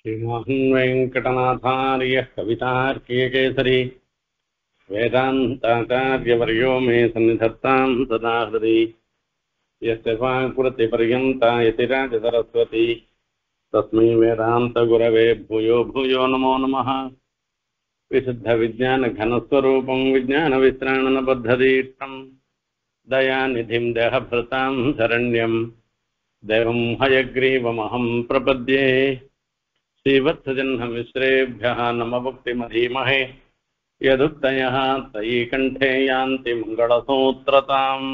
श्रीमन् वेङ्कटनाथार्यः कवितार्किकेसरी वेदान्ताचार्यवर्यो मे सन्निधत्तां सदा हृदि यस्य वाक्कृतिपर्यन्ता यतिराजसरस्वती तस्मै वेदान्तगुरवे भूयो भूयो नमो नमः। विशुद्धविज्ञानघनस्वरूपं विज्ञानविश्राणनबद्धदीष्टं दयानिधिं देहभृतां शरण्यं देवं हयग्रीवमहं प्रपद्ये। श्रीवत्सजन्ममिश्रेभ्यः नमभक्तिमधीमहे यदुक्तयः तयि कण्ठे यान्ति मङ्गलसूत्रताम्।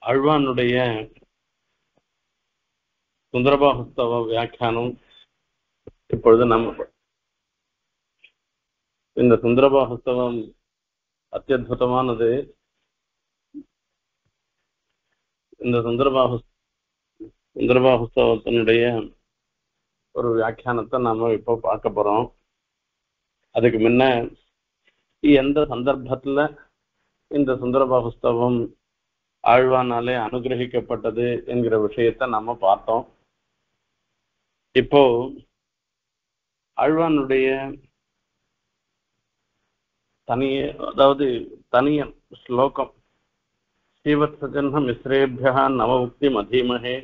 ஆழ்வானுடைய சுந்தரபாகுஸ்தவ வியாக்கியானம் இப்பொழுது நம்ம இந்த சுந்தரபாகுஸ்தவம் அத்தியுதமானது. இந்த சுந்தரபாகுஸ்தவத்தினுடைய ஒரு வியாக்கியானத்தை நாம இப்போ பார்க்க போறோம். அதுக்கு முன்ன எந்த சந்தர்ப்பத்துல இந்த சுந்தரபாகுஸ்தவம் ஆழ்வானாலே அனுகிரகிக்கப்பட்டது என்கிற விஷயத்தை நாம பார்த்தோம். இப்போ ஆழ்வானுடைய தனிய ஸ்லோகம் ஸ்ரீவத்சஜன்ம மிஸ்ரேபியः நவமுக்திம் அதீமஹே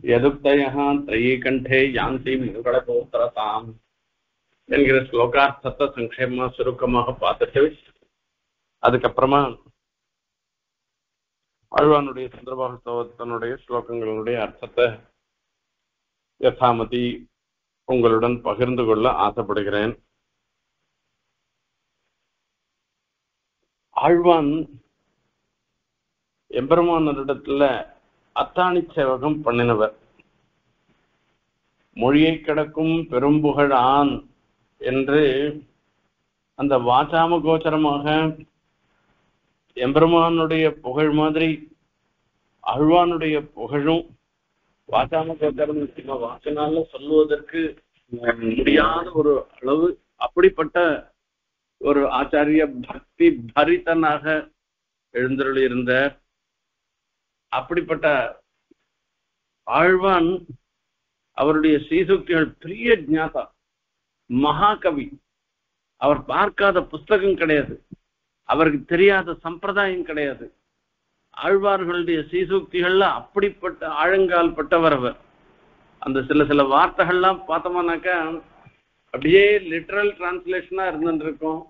யதுக்தயः த்ரயீ கண்டே யாந்தி மங்களகோத்திரதாம் என்கிற ஸ்லோகார்த்தத்தை சங்கேபமா சுருக்கமாக பார்த்துட்டு அதுக்கப்புறமா ஆழ்வானுடைய சுந்தரபாகுஸ்தவத்தினுடைய ஸ்லோகங்களுடைய அர்த்தத்தை யதாமதி உங்களுடன் பகிர்ந்து கொள்ள ஆசைப்படுகிறேன். ஆழ்வான் எம்பெருமானிடத்துல அத்தாணி சேவகம் பண்ணினவர். மொழியை கிடக்கும் பெரும்புகழ் ஆண் என்று அந்த வாசாம கோச்சரமாக எம்பெருமானுடைய புகழ் மாதிரி ஆழ்வானுடைய புகழும் வாசாம கோச்சரம் வாசனால சொல்லுவதற்கு முடியாத ஒரு அளவு அப்படிப்பட்ட ஒரு ஆச்சாரிய பக்தி பரிதனாக எழுந்தருளி இருந்த அப்படிப்பட்ட ஆழ்வான் அவருடைய ஸ்ரீசுக்திகள் பெரிய ஞாதா, மகாகவி. அவர் பார்க்காத புஸ்தகம் கிடையாது, அவருக்கு தெரியாத சம்பிரதாயம் கிடையாது. ஆழ்வார்களுடைய ஸ்ரீசுக்திகள்ல அப்படிப்பட்ட ஆழங்கால் பட்டவர் அவர். அந்த சில வார்த்தைகள்லாம் பார்த்தோம்னாக்கா அப்படியே லிட்ரல் டிரான்ஸ்லேஷனா இருந்துருக்கும்.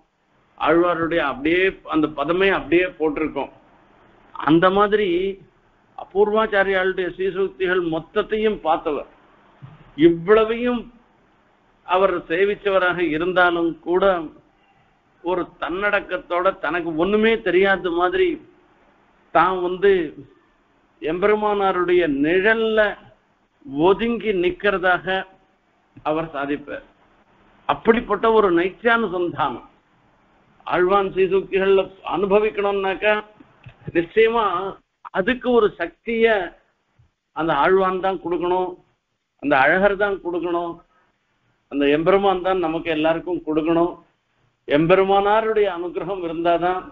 ஆழ்வாருடைய அப்படியே அந்த பதமே அப்படியே போட்டிருக்கோம். அந்த மாதிரி அபூர்வாச்சாரியாளுடைய ஸ்ரீசூக்திகள் மொத்தத்தையும் பார்த்தவர். இவ்வளவையும் அவர் சேவிச்சவராக இருந்தாலும் கூட ஒரு தன்னடக்கத்தோட தனக்கு ஒண்ணுமே தெரியாத மாதிரி தான் எம்பெருமானாருடைய நிழல்ல ஒதுங்கி நிக்கிறதாக அவர் சாதிப்பார். அப்படிப்பட்ட ஒரு நைத்தியானுசந்தானம் ஆழ்வான் ஸ்ரீசூக்திகள்ல அனுபவிக்கணும்னாக்கா நிச்சயமா அதுக்கு ஒரு சக்திய அந்த ஆழ்வான் தான் கொடுக்கணும், அந்த அழகர் தான் கொடுக்கணும், அந்த எம்பெருமான் தான் நமக்கு எல்லாருக்கும் கொடுக்கணும். எம்பெருமானாருடைய அனுகிரகம் இருந்தாதான்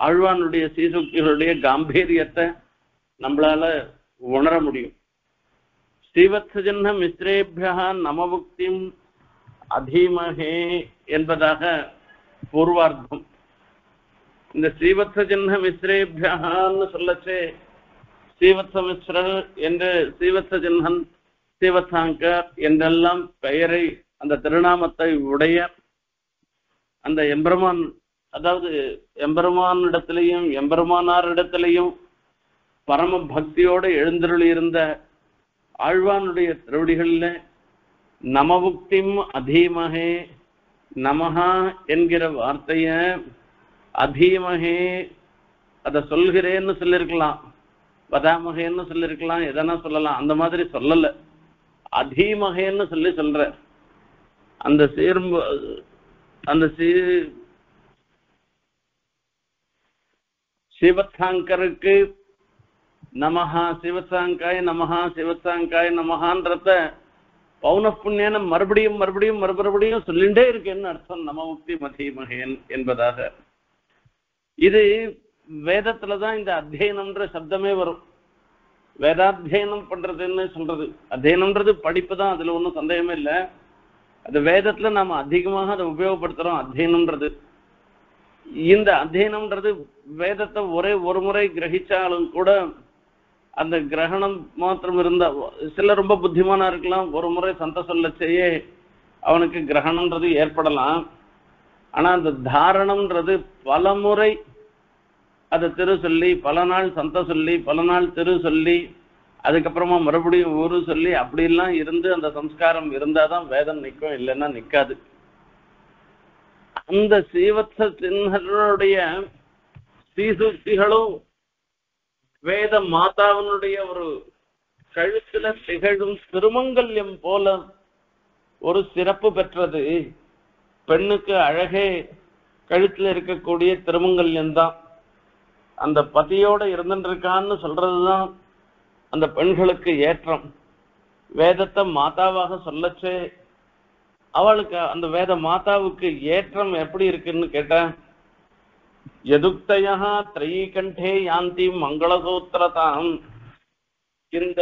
ஆழ்வானுடைய ஸ்ரீசூக்திகளுடைய காம்பீரியத்தை நம்மளால உணர முடியும். ஸ்ரீவத்சஜன்ம மிஸ்ரேபியா நமமுக்திம் அதீமஹே என்பதாக பூர்வார்த்தம். இந்த ஸ்ரீவத்சஜன்ம மிஸ்ரேபியான்னு சொல்லச்சே ஸ்ரீவத்ச மிஸ்ரர் என்று ஸ்ரீவத்சஜன்மன் ஸ்ரீவத்சாங்கர் என்றெல்லாம் பெயரை அந்த திருநாமத்தை உடைய அந்த எம்பெருமான், அதாவது எம்பெருமானிடத்திலையும் எம்பெருமானாரிடத்திலையும் பரம பக்தியோடு எழுந்தருளி இருந்த ஆழ்வானுடைய திருவடிகளில் நமமுக்திம் அதீமஹே, நமஹா என்கிற வார்த்தைய அதீமஹே அதை சொல்கிறேன்னு சொல்லியிருக்கலாம், வதாமகேன்னு சொல்லியிருக்கலாம், எதனா சொல்லலாம். அந்த மாதிரி சொல்லல, அதீமகேன்னு சொல்ற அந்த சிவத்சாங்கருக்கு நமஹா, சிவத்சாங்காய நமஹா, சிவத்சாங்காய நமஹான்றத பௌன புண்ணியான மறுபடியும் சொல்லிண்டே இருக்கேன்னு அர்த்தம். நமமுக்தி மதீமகேன் என்பதாக. இது வேதத்துலதான் இந்த அத்தியனம்ன்ற சப்தமே வரும். வேதாத்தியனம் பண்றதுன்னு சொல்றது. அத்தியனம்ன்றது படிப்பு தான், அதுல ஒன்றும் சந்தேகமே இல்லை. அது வேதத்துல நாம அதிகமாக அதை உபயோகப்படுத்துறோம் அத்தியனம்ன்றது. இந்த அத்தியனம்ன்றது வேதத்தை ஒரே ஒரு முறை கிரகிச்சாலும் கூட அந்த கிரகணம் மாத்திரம் இருந்தா, சில ரொம்ப புத்திமானா இருக்கலாம், ஒரு முறை சந்த சொல்ல செய்ய அவனுக்கு கிரகணம்ன்றது ஏற்படலாம். ஆனா அந்த தாரணம்ன்றது பல முறை அதை திரு சொல்லி, பல நாள் சந்த சொல்லி, பல நாள் திரு சொல்லி, அதுக்கப்புறமா மறுபடியும் ஊரு சொல்லி அப்படிலாம் இருந்து அந்த சம்ஸ்காரம் இருந்தாதான் வேதம் நிற்கும், இல்லைன்னா நிற்காது. அந்த சீவத்ச சின்னருடைய சீசுக்திகளும் வேத மாதாவினுடைய ஒரு கழுத்துல திகழும் திருமங்கல்யம் போல ஒரு சிறப்பு பெற்றது. பெண்ணுக்கு அழகே கழுத்துல இருக்கக்கூடிய திருமங்கல்யம் தான். அந்த பதியோட இருந்துருக்கான்னு சொல்றதுதான் அந்த பெண்களுக்கு ஏற்றம். வேதத்தை மாதாவாக சொல்லச்சே அவளுக்கு அந்த வேத மாதாவுக்கு ஏற்றம் எப்படி இருக்குன்னு கேட்டா, யதுக்தயா திரைகண்டே யாந்தி மங்களசூத்திரதாம். இந்த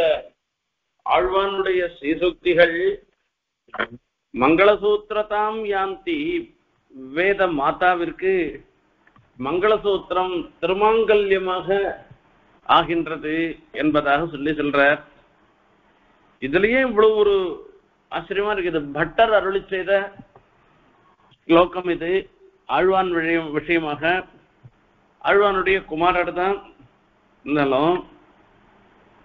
ஆழ்வானுடைய ஸ்ரீசுக்திகள் மங்களசூத்திரதாம் யாந்தி, வேத மாதாவிற்கு மங்களசூத்திரம் திருமாங்கல்யமாக ஆகின்றது என்பதாக சொல்றார். இதுலயே இவ்வளவு ஒரு ஆச்சரியமா இருக்கு. இது பட்டர் அருளி செய்த ஸ்லோகம். இது ஆழ்வான் விஷயமாக ஆழ்வானுடைய குமாரர் தான் இருந்தாலும்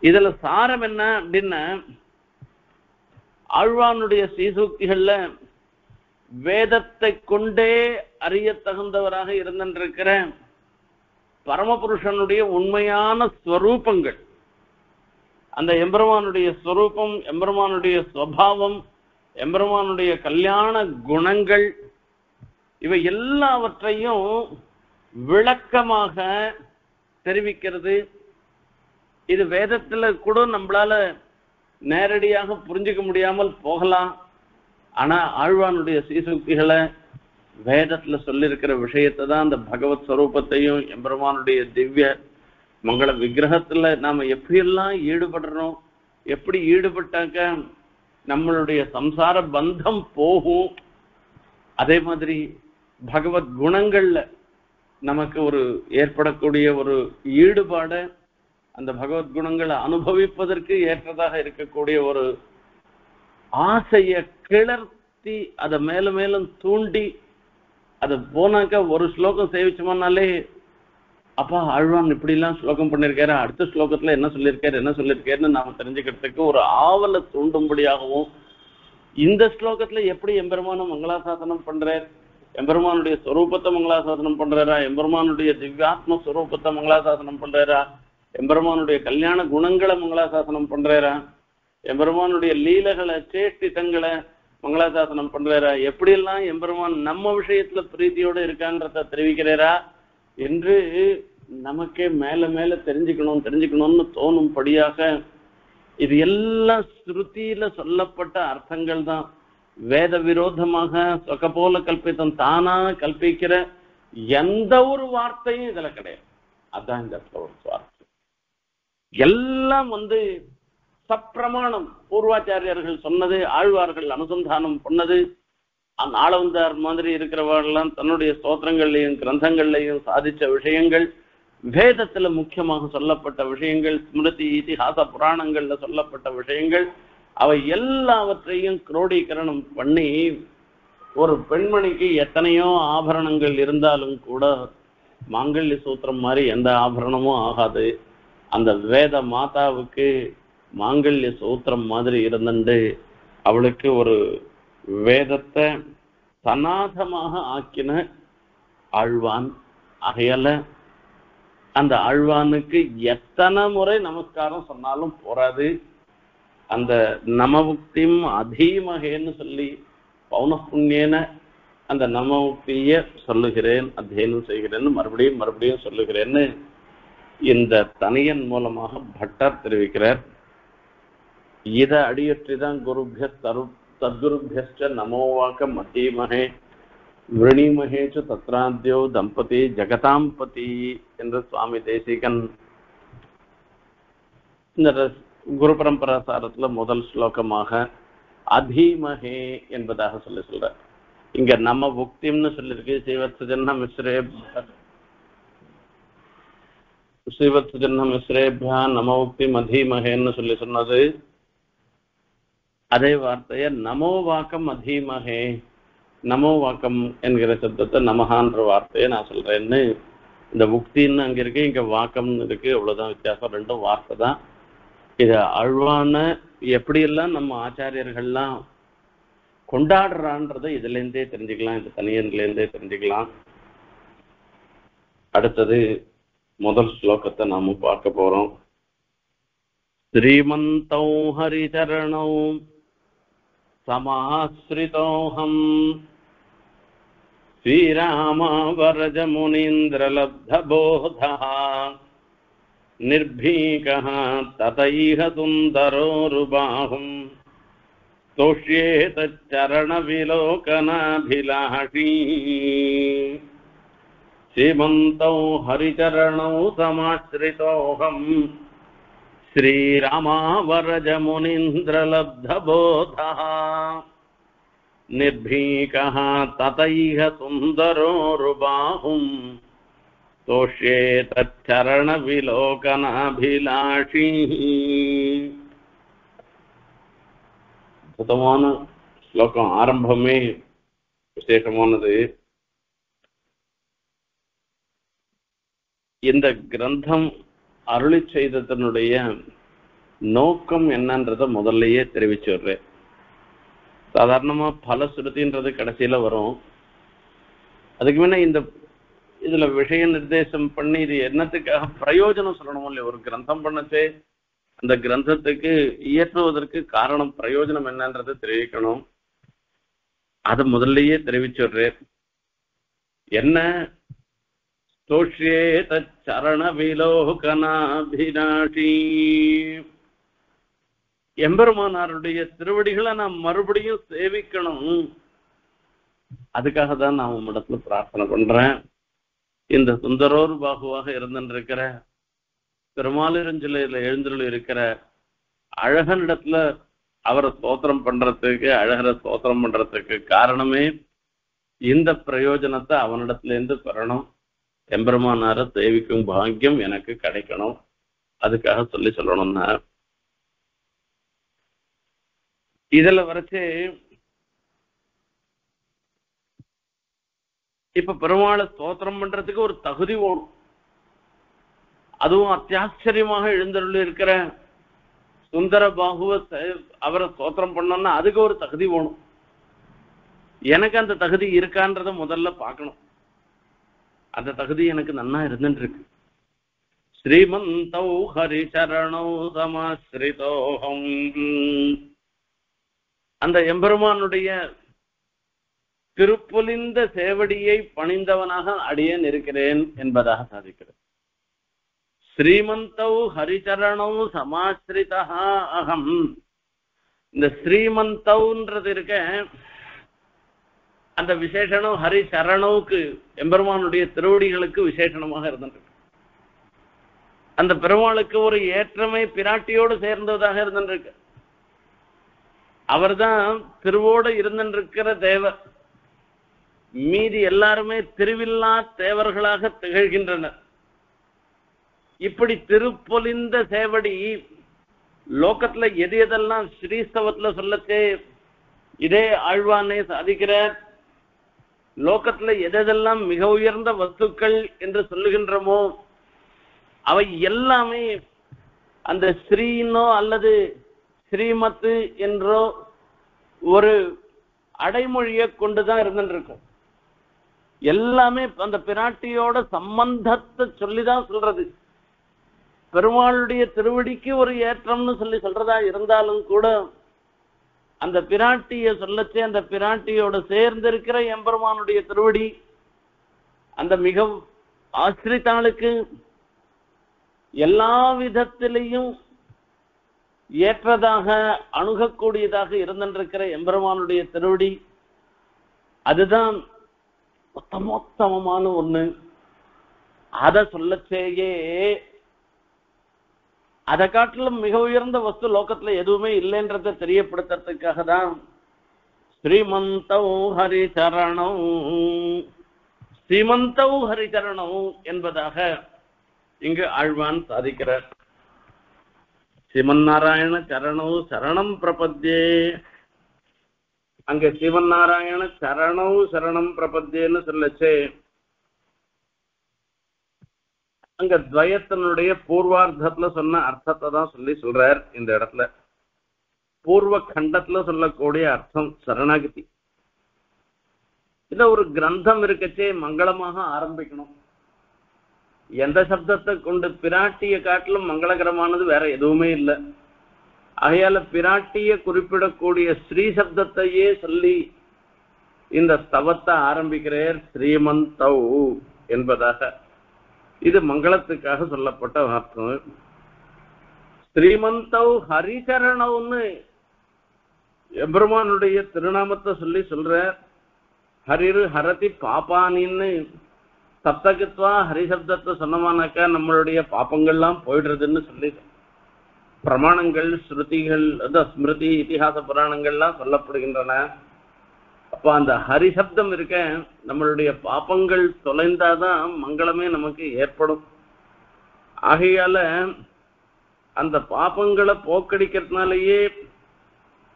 இதுல சாரம் என்ன அப்படின்னா, ஆழ்வானுடைய ஸ்ரீசூக்திகள்ல வேதத்தை கொண்டே அறிய தகுந்தவராக இருந்திருக்கிற பரமபுருஷனுடைய உண்மையான ஸ்வரூபங்கள், அந்த எம்பெருமானுடைய ஸ்வரூபம், எம்பெருமானுடைய ஸ்வபாவம், எம்பெருமானுடைய கல்யாண குணங்கள், இவை எல்லாவற்றையும் விளக்கமாக தெரிவிக்கிறது. இது வேதத்துல கூட நம்மளால நேரடியாக புரிஞ்சுக்க முடியாமல் போகலாம். ஆனா ஆழ்வானுடைய ஸ்ரீசூக்திகளை வேதத்துல சொல்லியிருக்கிற விஷயத்தை தான், அந்த பகவத் ஸ்வரூபத்தையும் எம்பெருமானுடைய திவ்ய மங்கள விக்கிரகத்துல நாம எப்படியெல்லாம் ஈடுபடுறோம், எப்படி ஈடுபட்டாக்க நம்மளுடைய சம்சார பந்தம் போகும், அதே மாதிரி பகவத் குணங்கள்ல நமக்கு ஒரு ஏற்படக்கூடிய ஒரு ஈடுபாடு, அந்த பகவத் குணங்களை அனுபவிப்பதற்கு ஏற்றதாக இருக்கக்கூடிய ஒரு ஆசைய கிளர்த்தி அதை மேலும் மேலும் தூண்டி அதை போனாக்க ஒரு ஸ்லோகம் சேவிச்சோம்னாலே அப்பா ஆழ்வான் இப்படி எல்லாம் ஸ்லோகம் பண்ணிருக்காரு, அடுத்த ஸ்லோகத்துல என்ன சொல்லியிருக்காருன்னு நாம தெரிஞ்சுக்கிறதுக்கு ஒரு ஆவலை தூண்டும்படியாகவும், இந்த ஸ்லோகத்துல எப்படி எம்பெருமான மங்களாசாசனம் பண்றார், எம்பெருமானுடைய ஸ்வரூபத்தை மங்களாசாசனம் பண்றாரா, எம்பெருமானுடைய திவ்யாத்ம ஸ்வரூபத்தை மங்களாசாசனம் பண்றாரா, எம்பெருமானுடைய கல்யாண குணங்களை மங்களாசாசனம் பண்றாரா, எம்பெருமானுடைய லீலைகளை சேஷ்டிதங்களை மங்களாசாசனம் பண்றாரா, எப்படியெல்லாம் எம்பெருமான் நம்ம விஷயத்துல பிரீத்தியோட இருக்கான்றத தெரிவிக்கிறாரா என்று நமக்கே மேல மேல தெரிஞ்சுக்கணும்னு தோணும்படியாக இது எல்லாம் ஸ்ருதியில சொல்லப்பட்ட அர்த்தங்கள் தான். வேத விரோதமாக சொக்க போல கல்பித்தம் தானா கல்பிக்கிற எந்த ஒரு வார்த்தையும் இதுல கிடையாது. அதான் இந்த வார்த்தை எல்லாம் சப்பிரமாணம், பூர்வாச்சாரியர்கள் சொன்னது, ஆழ்வார்கள் அனுசந்தானம் பண்ணது, ஆளவந்தார் மாதிரி இருக்கிறவர்கள்லாம் தன்னுடைய ஸ்தோத்திரங்கள்லையும் கிரந்தங்கள்லையும் சாதிச்ச விஷயங்கள், வேதத்துல முக்கியமாக சொல்லப்பட்ட விஷயங்கள், ஸ்மிருதி இதிகாச புராணங்கள்ல சொல்லப்பட்ட விஷயங்கள், அவை எல்லாவற்றையும் குரோடீகரணம் பண்ணி ஒரு பெண்மணிக்கு எத்தனையோ ஆபரணங்கள் இருந்தாலும் கூட மாங்கல்ய சூத்திரம் மாதிரி எந்த ஆபரணமும் ஆகாது. அந்த வேத மாதாவுக்கு மாங்கல்ய சூத்திரம் மாதிரி இருந்துட்டு அவளுக்கு ஒரு வேதத்தை சநாதமாக ஆக்கின ஆழ்வான். ஆகையால அந்த ஆழ்வானுக்கு எத்தனை முறை நமஸ்காரம் சொன்னாலும் போராது. அந்த நமமுக்தியும் அதீமகேன்னு சொல்லி பௌனப்புண்ணியன அந்த நமமுக்திய சொல்லுகிறேன், அத்தியனம் செய்கிறேன்னு மறுபடியும் சொல்லுகிறேன்னு இந்த தனியன் மூலமாக பட்டர் தெரிவிக்கிறார். இதை அடியொற்றிதான் குருபிய தத்குருபிய நமோவாக்க மதீமகே விரணீமகேச்சு தத்ராத்யோ தம்பதி ஜெகதாம்பதி என்று சுவாமி தேசிகன் இந்த குரு பரம்பராசாரத்துல முதல் ஸ்லோகமாக அதீமஹே என்பதாக சொல்ற. இங்க நம்ம புக்திம்னு சொல்லிருக்கு. ஸ்ரீவத்சஜன்ன மிஸ்ரேபியா நம புக்திம் அதீமஹேன்னு சொன்னது. அதே வார்த்தைய நமோ வாக்கம் அதீமஹே, நமோ வாக்கம் என்கிற சப்தத்தை நமகான்ற வார்த்தையை நான் சொல்றேன்னு. இந்த புக்தின்னு அங்க இருக்கு, இங்க வாக்கம்னு இருக்கு, அவ்வளவுதான் வித்தியாசம். ரெண்டும் வார்த்தை தான். இத ஆழ்வான எப்படியெல்லாம் நம்ம ஆச்சாரியர்கள்லாம் கொண்டாடுறான்றதை இதுல இருந்தே தெரிஞ்சுக்கலாம், இந்த தனியன்ல இருந்தே தெரிஞ்சுக்கலாம். அடுத்தது முதல் ஸ்லோகத்தை நாம பார்க்க போறோம். ஸ்ரீமந்தௌ ஹரிச்சரணௌ சமாஸ்ரிதோஹம் ஸ்ரீராமவரஜ முனீந்திரலப்தபோதः நிர்பீகः ததைஹ சுந்தரோருபாஹும் தோஷ்யேதச்சரணவிலோகனாபிலாஷீ. ஸ்ரீமந்தௌ ஹரிச்சரணௌ சமாஸ்ரிதோஹம் ஸ்ரீராமவரஜ முனீந்திரலப்தபோதः நிர்பீகः ததைஹ சுந்தரோருபாஹும் தோஷ்யேதச்சரணவிலோகனாபிலாஷீ. அற்புதமான ஸ்லோகம். ஆரம்பமே விசேஷமானது. இந்த கிரந்தம் அருளி செய்ததனுடைய நோக்கம் என்னன்றத முதல்லயே தெரிவிச்சுடுறேன். சாதாரணமா பலஸ்ருதின்றது கடைசியில வரும். அதுக்கு முன்ன இந்த இதுல விஷய நிர்தேசம் பண்ணி இது என்னத்துக்காக பிரயோஜனம் சொல்லணும் இல்லையா? ஒரு கிரந்தம் பண்ணச்சே அந்த கிரந்தத்துக்கு இயற்றுவதற்கு காரணம் பிரயோஜனம் என்னன்றதை தெரிவிக்கணும். அதை முதல்லயே தெரிவிச்சுடுறேன். என்ன? சரண விலோகனாபிலாஷி. எம்பெருமானாருடைய திருவடிகளை நாம் மறுபடியும் சேவிக்கணும். அதுக்காக தான் நான் உம்மிடத்துல பிரார்த்தனை பண்றேன். இந்த சுந்தரோர் பாகுவாக இருந்திருக்கிற பெருமாளிரஞ்சிலையில எழுந்துள்ள இருக்கிற அழகனிடத்துல அவரை ஸ்தோத்திரம் பண்றதுக்கு, அழகரை ஸ்தோத்திரம் பண்றதுக்கு காரணமே இந்த பிரயோஜனத்தை அவனிடத்துல இருந்து பெறணும். எம்பெருமானார சேவிக்கும் பாக்கியம் எனக்கு கிடைக்கணும். அதுக்காக சொல்லணும்னா இதுல வரைச்சு இப்ப பெருமாளை ஸ்தோத்திரம் பண்றதுக்கு ஒரு தகுதி வேணும். அதுவும் அத்தியாச்சரியமாக எழுந்தருள் இருக்கிற சுந்தர பாகுவ அவரை ஸ்தோத்திரம் பண்ணோம்னா அதுக்கு ஒரு தகுதி வேணும். எனக்கு அந்த தகுதி இருக்கான்றத முதல்ல பார்க்கணும். அந்த தகுதி எனக்கு நன்னா இருந்துட்டு இருக்கு. ஸ்ரீமந்தௌ ஹரிச்சரணௌ சமாஸ்ரிதோஹம். அந்த எம்பெருமானுடைய திருப்பொலிந்த சேவடியை பணிந்தவனாக அடியேன் இருக்கிறேன் என்பதாக சாதிக்கிறது. ஸ்ரீமந்தௌ ஹரிச்சரணௌ சமாஸ்ரிதா அகம். இந்த ஸ்ரீமந்தௌன்றது இருக்க அந்த விசேஷனம் ஹரிச்சரணவுக்கு எம்பெருமானுடைய திருவடிகளுக்கு விசேஷனமாக இருந்திருக்கு. அந்த பெருமாளுக்கு ஒரு ஏற்றமே பிராட்டியோடு சேர்ந்ததாக இருந்திருக்கு. அவர்தான் திருவோடு இருந்திருக்கிற தேவர். மீதி எல்லாருமே திருவில்லா தேவர்களாக திகழ்கின்றனர். இப்படி திருப்பொலிந்த சேவடி லோகத்துல எது எதெல்லாம் ஸ்ரீஸ்தவத்துல சொல்லச்சே இதே ஆழ்வானே சாதிக்கிறார். லோகத்துல எதெல்லாம் மிக உயர்ந்த வஸ்துக்கள் என்று சொல்லுகின்றமோ அவை எல்லாமே அந்த ஸ்ரீனோ அல்லது ஸ்ரீமத்து என்றோ ஒரு அடைமொழியை கொண்டுதான் இருந்துருக்கும். எல்லாமே அந்த பிராட்டியோட சம்பந்தத்தை சொல்லிதான் சொல்றது. பெருமாளுடைய திருவடிக்கு ஒரு ஏற்றம்னு சொல்றதா இருந்தாலும் கூட அந்த பிராட்டிய சொல்லச்சே அந்த பிராட்டியோட சேர்ந்திருக்கிற எம்பெருமானுடைய திருவடி அந்த மிக ஆசிரித்தாளுக்கு எல்லா விதத்திலையும் ஏற்றதாக அணுகக்கூடியதாக இருந்திருக்கிற எம்பெருமானுடைய திருவடி அதுதான் உத்தமோத்தமமான ஒண்ணு. அத சொல்லச்சேயே அதை காட்டிலும் மிக உயர்ந்த வஸ்து லோகத்துல எதுவுமே இல்லைன்றதை தெரியப்படுத்துறதுக்காக தான் ஸ்ரீமந்தௌ ஹரிச்சரணௌ ஸ்ரீமந்தௌ ஹரிச்சரணௌ என்பதாக இங்கு ஆழ்வான் சாதிக்கிறார். ஸ்ரீமன்னாராயண சரணௌ சரணம் பிரபத்யே. அங்க ஸ்ரீமன்னாராயண சரணௌ சரணம் பிரபத்யேன்னு சொல்லச்சே அங்க துவயத்தினுடைய பூர்வார்த்தத்துல சொன்ன அர்த்தத்தை தான் சொல்றார். இந்த இடத்துல பூர்வ கண்டத்துல சொல்லக்கூடிய அர்த்தம் சரணாகதி. இத ஒரு கிரந்தம் இருக்கச்சே மங்களமாக ஆரம்பிக்கணும். எந்த சப்தத்தை கொண்டு பிராட்டிய காட்டிலும் மங்களகரமானது வேற எதுவுமே இல்லை. ஆகையால பிராட்டிய குறிப்பிடக்கூடிய ஸ்ரீ சப்தத்தையே சொல்லி இந்த ஸ்தவத்தை ஆரம்பிக்கிறார் ஸ்ரீமந்தௌ என்பதாக. இது மங்களத்துக்காக சொல்லப்பட்ட அர்த்தம். ஸ்ரீமந்தௌ ஹரிச்சரணவுன்னு எம்பெருமானுடைய திருநாமத்தை சொல்ற. ஹரிரு ஹரதி பாப்பானின்னு சப்தகத்வா ஹரிசப்தத்தை சொன்னமானாக்கா நம்மளுடைய பாப்பங்கள்லாம் போயிடுறதுன்னு சொல்லி பிரமாணங்கள் ஸ்ருதிகள் ஸ்மிருதி இதிகாச புராணங்கள்லாம் சொல்லப்படுகின்றன. அப்ப அந்த ஹரிசப்தம் இருக்க நம்மளுடைய பாப்பங்கள் தொலைந்தாதான் மங்களமே நமக்கு ஏற்படும். ஆகையால அந்த பாப்பங்களை போக்கடிக்கிறதுனாலேயே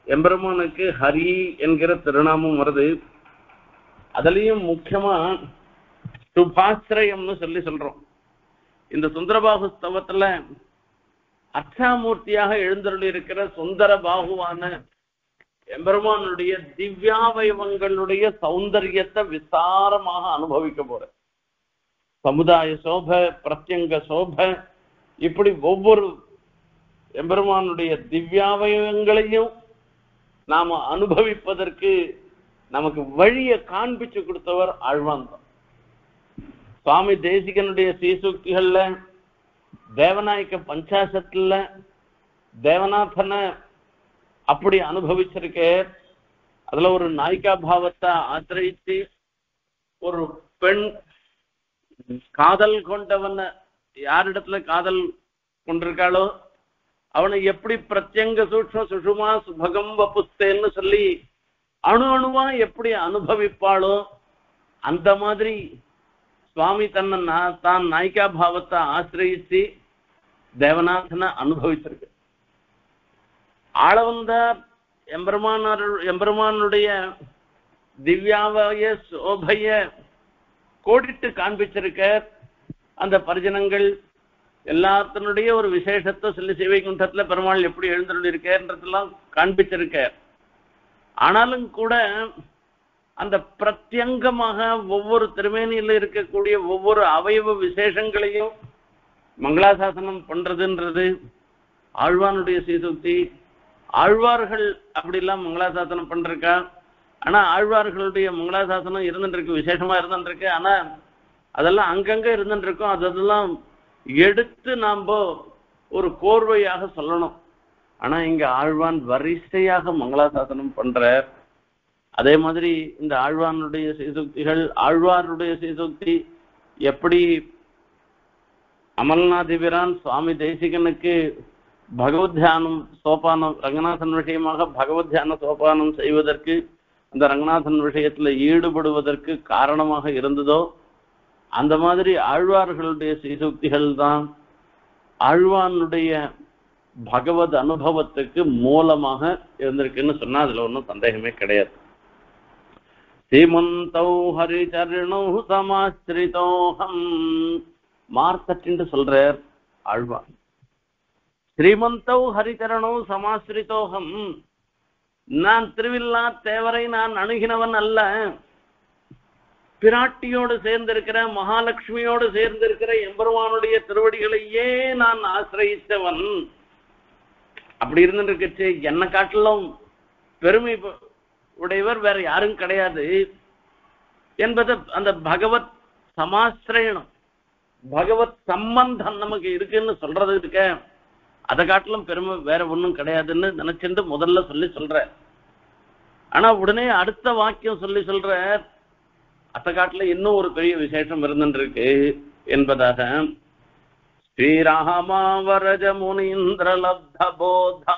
எம்பெருமானுக்கு ஹரி என்கிற திருநாமம் வருது. அதுலயும் முக்கியமா சுபாசிரயம்னு சொல்றோம். இந்த சுந்தரபாகு ஸ்தவத்துல அர்ச்சாமூர்த்தியாக எழுந்தருளி இருக்கிற சுந்தர பாகுவான எம்பெருமானுடைய திவ்யாவயவங்களுடைய சௌந்தரியத்தை விசாரமாக அனுபவிக்க போற. சமுதாய சோப, பிரத்யங்க சோப, இப்படி ஒவ்வொரு எம்பெருமானுடைய திவ்யாவயவங்களையும் நாம அனுபவிப்பதற்கு நமக்கு வழியை காண்பிச்சு கொடுத்தவர் ஆழ்வான் தான். சுவாமி தேசிகனுடைய சீசூக்திகள்ல தேவநாயக்க பஞ்சாசத்துல தேவநாதனை அப்படி அனுபவிச்சிருக்க. அதுல ஒரு நாயிகா பாவத்தை ஆசிரியிச்சு ஒரு பெண் காதல் கொண்டவனை யாரிடத்துல காதல் கொண்டிருக்காளோ அவனை எப்படி பிரத்யங்க சூட்ச சுஷுமா சுபகம் வபுஸ்தேன்னு சொல்லி அணு அணுவா எப்படி அனுபவிப்பாளோ அந்த மாதிரி சுவாமி தன்னை தான் நாயிகா பாவத்தை ஆசிரியிச்சு தேவநாதனை அனுபவிச்சிருக்கு. ஆளவந்த எம்பெருமானுடைய திவ்யாவய சோபைய கோடிட்டு காண்பிச்சிருக்க. அந்த பரிஜனங்கள் எல்லாத்தினுடைய ஒரு விசேஷத்தை சொல்லி சிவைகுண்டத்துல பெருமாள் எப்படி எழுந்தருள் இருக்கன்றதெல்லாம் காண்பிச்சிருக்க. ஆனாலும் கூட அந்த பிரத்யங்கமாக ஒவ்வொரு திருமேனியில இருக்கக்கூடிய ஒவ்வொரு அவயவ விசேஷங்களையும் மங்களாசாசனம் பண்றதுன்றது ஆழ்வானுடைய சீசுக்தி. ஆழ்வார்கள் அப்படிலாம் மங்களாசாசனம் பண்றா. ஆனா ஆழ்வார்களுடைய மங்களாசாசனம் இருந்துருக்கு, விசேஷமா இருந்துருக்கு. ஆனா அதெல்லாம் அங்கங்க இருந்துருக்கும். அதெல்லாம் எடுத்து நாம ஒரு கோர்வையாக சொல்லணும். ஆனா இங்க ஆழ்வான் வரிசையாக மங்களாசாசனம் பண்ற. அதே மாதிரி இந்த ஆழ்வானுடைய சீசுக்திகள், ஆழ்வாருடைய சீசுக்தி எப்படி அமல்நாதிபிரான் சுவாமி தேசிகனுக்கு பகவத் தியானம் சோபானம் ரங்கநாதன் விஷயமாக பகவத் தியான சோபானம் செய்வதற்கு அந்த ரங்கநாதன் விஷயத்துல ஈடுபடுவதற்கு காரணமாக இருந்ததோ அந்த மாதிரி ஆழ்வார்களுடைய சீசுக்திகள் தான் ஆழ்வானுடைய பகவத் அனுபவத்துக்கு மூலமாக இருந்திருக்குன்னு சொன்னா அதுல ஒன்றும் சந்தேகமே கிடையாது. ஸ்ரீமந்தௌ ஹரிச்சரணௌ சமாஸ்ரிதோஹம் மார்த்தட்டு சொல்றார் ஆழ்வான். ஸ்ரீமந்தௌ ஹரிச்சரணௌ சமாஸ்ரிதோஹம், நான் திருவில்லா தேவரை நான் அணுகினவன் அல்ல, பிராட்டியோடு சேர்ந்திருக்கிற மகாலட்சுமியோடு சேர்ந்திருக்கிற எம்பெருமானுடைய திருவடிகளையே நான் ஆசிரயித்தவன். அப்படி இருந்துருக்குச்சு. என்னை காட்டிலும் பெருமை உடையவர் வேற யாரும் கிடையாது என்பது அந்த பகவத் சமாசிரயணம், பகவத் சம்பந்தம் நமக்கு இருக்குன்னு சொல்றது இருக்க. அதை காட்டிலும் பெருமை வேற ஒன்றும் கிடையாதுன்னு நினைச்சிருந்து முதல்ல சொல்ற. ஆனா உடனே அடுத்த வாக்கியம் சொல்ற அத்த காட்டுல இன்னும் ஒரு பெரிய விசேஷம் இருந்துருக்கு என்பதாக. ஸ்ரீராமாவரஜ முனீந்திர லப்த போதா.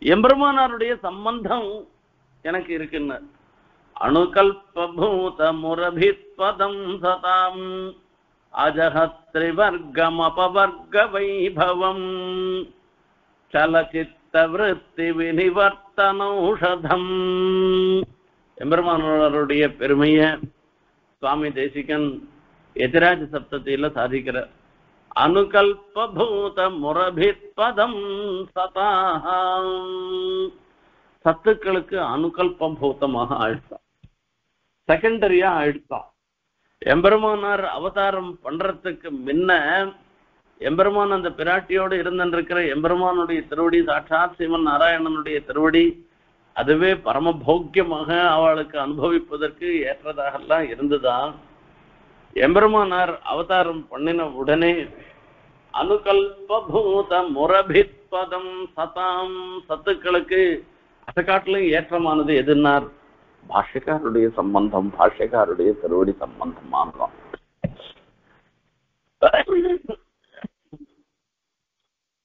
எம்பெருமானாருடைய சம்பந்தம் எனக்கு இருக்குன்னு அணுகல்பூத முரபித்பதம் சதாம் அஜஹத்ரிவர்கமபவர்க வைபவம் சலச்சித்த விருத்தி வினிவர்த்தனௌஷதம். எம்பெருமானாருடைய பெருமையை சுவாமி தேசிகன் எதிராஜ சப்தத்தில சாதிக்கிறார். அனுகல்பூத முரபித்பதம் சதாம், சத்துக்களுக்கு அனுகல்பூதமாக ஆயிடுச்சான், செகண்டரியா ஆயிடுச்சான். எம்பெருமானார் அவதாரம் பண்றதுக்கு முன்ன எம்பெருமான் அந்த பிராட்டியோடு இருந்திருக்கிற எம்பெருமானுடைய திருவடி, சாட்சாத் சிவன் நாராயணனுடைய திருவடி, அதுவே பரமபோக்கியமாக அவளுக்கு அனுபவிப்பதற்கு ஏற்றதாகலாம் இருந்துதான். எம்பெருமானார் அவதாரம் பண்ணின உடனே அனுகல்பூத முரபித்பதம் சதாம், சத்துக்களுக்கு அதை காட்டிலும் ஏற்றமானது எதுனார்? பாஷ்யக்காருடைய சம்பந்தம், பாஷ்யக்காருடைய திருவடி சம்பந்தம் ஆகும்.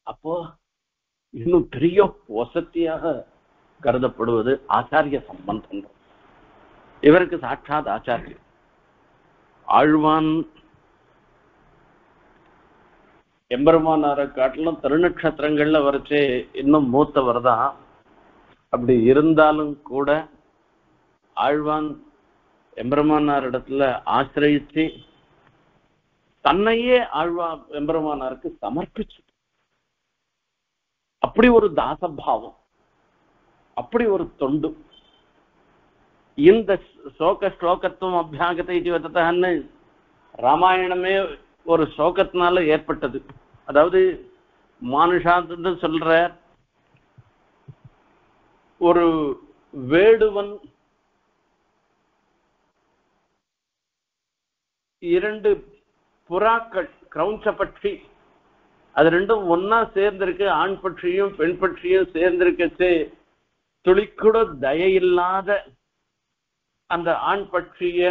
அப்போ இன்னும் பெரிய வசதியாக கருதப்படுவது ஆச்சாரிய சம்பந்தம். இவருக்கு சாட்சாத் ஆச்சாரியர் ஆழ்வான். எம்பெருமானாரை காட்டிலும் திருநட்சத்திரங்கள்ல வரைச்சு இன்னும் மூத்தவர் தான். அப்படி இருந்தாலும் கூட ஆழ்வான் எம்பெருமானார் இடத்துல ஆசிரியிச்சு தன்னையே எம்பெருமானாருக்கு சமர்ப்பிச்சு, அப்படி ஒரு தாசபாவம், அப்படி ஒரு தொண்டு. இந்த ஸ்லோகத்துவம் அபியாகத்தை இதுவத்தன்னு ராமாயணமே ஒரு ஸ்லோகத்தினால ஏற்பட்டது. அதாவது மானுஷாந்து சொல்ற ஒரு வேடுவன் இரண்டு புறாக்கள், கிரௌஞ்ச பட்சி, அது ரெண்டும் ஒன்னா சேர்ந்திருக்கு, ஆண் பட்சியும் பெண் பட்சியும் சேர்ந்திருக்கச்சு துளிக்கூட தயையில்லாத அந்த ஆண் பட்சிய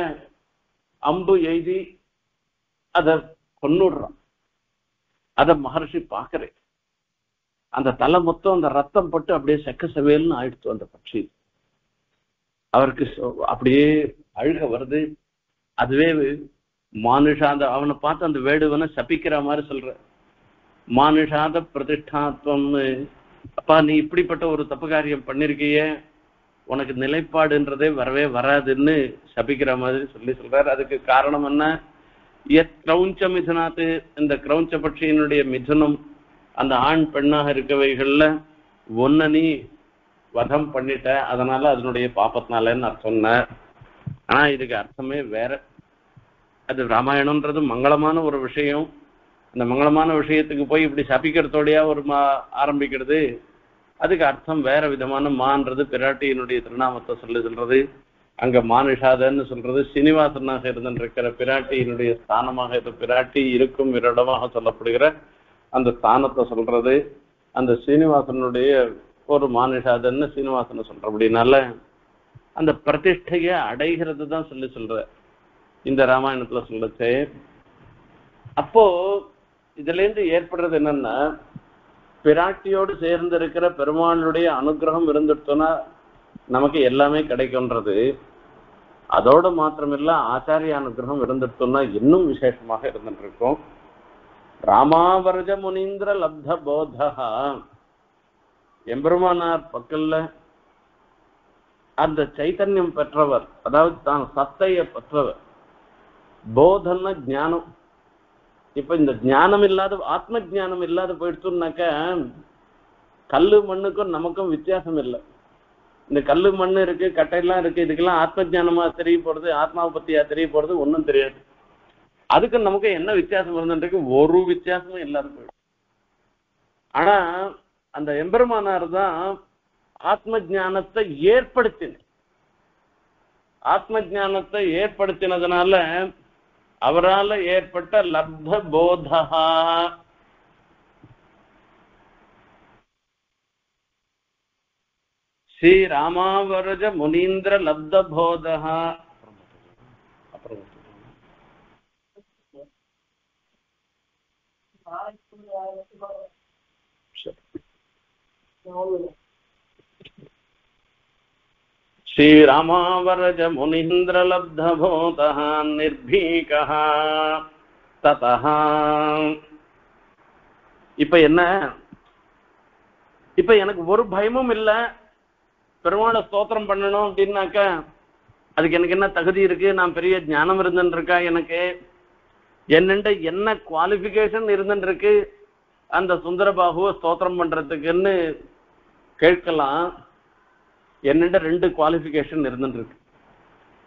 அம்பு எய்தி அத கொன்னுடுறான். அத மகர்ஷி பாக்குறேன், அந்த தலை மொத்தம் அந்த ரத்தம் பட்டு அப்படியே செக்க செவேல்னு ஆயிடுச்சு அந்த பட்சி. அவருக்கு அப்படியே அழுக வருது. அதுவே மானுஷாத அவனை பார்த்து அந்த வேடுவனை சபிக்கிற மாதிரி சொல்ற, மானுஷாத பிரதிஷ்டாத்வம்னு, அப்பா நீ இப்படிப்பட்ட ஒரு தப்பு காரியம் பண்ணிருக்கிய, உனக்கு நிலைப்பாடுன்றதே வரவே வராதுன்னு சபிக்கிற மாதிரி சொல்றாரு. அதுக்கு காரணம் என்ன? கிரௌஞ்ச மிதுனாத்து, இந்த கிரௌஞ்ச பட்சியினுடைய மிதுனம் அந்த ஆண் பெண்ணாக இருக்கவைகள்ல ஒன்ன நீ வதம் பண்ணிட்ட, அதனால அதனுடைய பாப்பத்தினாலன்னு நான் சொன்னேன். ஆனா இதுக்கு அர்த்தமே வேற. அது ராமாயணம்ன்றது மங்களமான ஒரு விஷயம். அந்த மங்களமான விஷயத்துக்கு போய் இப்படி சபிக்கிறதோடையா ஒரு ஆரம்பிக்கிறது, அதுக்கு அர்த்தம் வேற விதமான. மான்றது பிராட்டியினுடைய திருநாமத்தை சொல்றது, அங்க மானுஷாதன்னு சொல்றது சீனிவாசனாக இருந்திருக்கிற பிராட்டியினுடைய ஸ்தானமாக பிராட்டி இருக்கும் இடமாக சொல்லப்படுகிற அந்த ஸ்தானத்தை சொல்றது. அந்த சீனிவாசனுடைய ஒரு மானுஷாதன்னு சீனிவாசனை சொல்ற, அப்படின்னால அந்த பிரதிஷ்டையை அடைகிறது தான் சொல்ற இந்த ராமாயணத்துல சொல்லச்சு. அப்போ இதுல இருந்து ஏற்படுறது என்னன்னா, பிராட்டியோடு சேர்ந்து இருக்கிற பெருமாளுடைய அனுகிரகம் இருந்துட்டோம்னா நமக்கு எல்லாமே கிடைக்கும்ன்றது. அதோட மாத்திரமில்ல, ஆச்சாரிய அனுகிரகம் இருந்துட்டோம்னா இன்னும் விசேஷமாக இருந்துட்டு இருக்கும். ராமாவரஜ முனீந்திர லப்த போதா, எம்பெருமானார் பக்கல்ல அந்த சைத்தன்யம் பெற்றவர், அதாவது தான் சத்தைய பெற்றவர். போதன்னா ஞானம். இப்ப இந்த ஞானம் இல்லாத, ஆத்ம ஜானம் இல்லாத போயிடுச்சுன்னாக்க கல்லு மண்ணுக்கும் நமக்கும் வித்தியாசம் இல்லை. இந்த கல்லு மண்ணு இருக்கு, கட்டையெல்லாம் இருக்கு, இதுக்கெல்லாம் ஆத்ம ஜானமா தெரிய போறது, ஆத்மாவை பத்தியா தெரிய போறது ஒன்றும் தெரியாது. அதுக்கு நமக்கு என்ன வித்தியாசம் இருந்துருக்கு? ஒரு வித்தியாசமும் இல்லாத போயிடும். ஆனா அந்த எம்பெருமானார் தான் ஆத்ம ஜானத்தை ஏற்படுத்தினதுனால அவரால் ஏற்பட்ட லப்த போதா, ஸ்ரீ ராமாவரஜ முனீந்திர லப்த போதா. ஸ்ரீராமாவரஜ முனீந்திர லப்தபோதः நிர்பீகः ததः. இப்ப என்ன, இப்ப எனக்கு ஒரு பயமும் இல்ல. பெருமாளை ஸ்தோத்திரம் பண்ணணும் அப்படின்னாக்க அதுக்கு எனக்கு என்ன தகுதி இருக்கு? நான் பெரிய ஞானம் இருந்துன்னு இருக்கா? எனக்கு என்னண்ட என்ன குவாலிபிகேஷன் இருந்துட்டு இருக்கு அந்த சுந்தரபாகுவை ஸ்தோத்திரம் பண்றதுக்குன்னு கேட்கலாம். என்னண்ட 2 குவாலிபிகேஷன் இருந்துட்டு இருக்கு.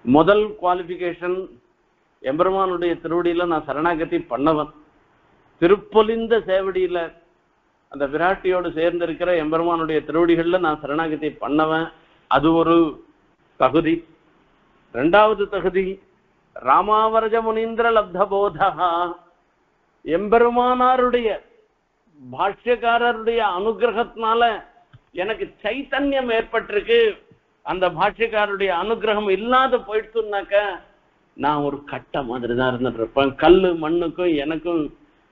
முதல் குவாலிபிகேஷன், எம்பெருமானுடைய திருவடியில நான் சரணாகதி பண்ணவன். திருப்பொலிந்த சேவடியில அந்த விராட்டியோடு சேர்ந்து இருக்கிற எம்பெருமானுடைய திருவடிகள்ல நான் சரணாகதி பண்ணவன். அது ஒரு தகுதி. 2வது தகுதி, ராமாவரஜ முனீந்திர லப்தபோதா, எம்பெருமானாருடைய பாஷ்யக்காரருடைய அனுகிரகத்தினால எனக்கு சைத்தன்யம் ஏற்பட்டிருக்கு. அந்த பாஷ்யக்காரருடைய அனுகிரகம் இல்லாத போயிடுச்சுன்னாக்க நான் ஒரு கட்ட மாதிரி தான் இருந்துட்டு இருப்பேன். கல்லு மண்ணுக்கும் எனக்கும்,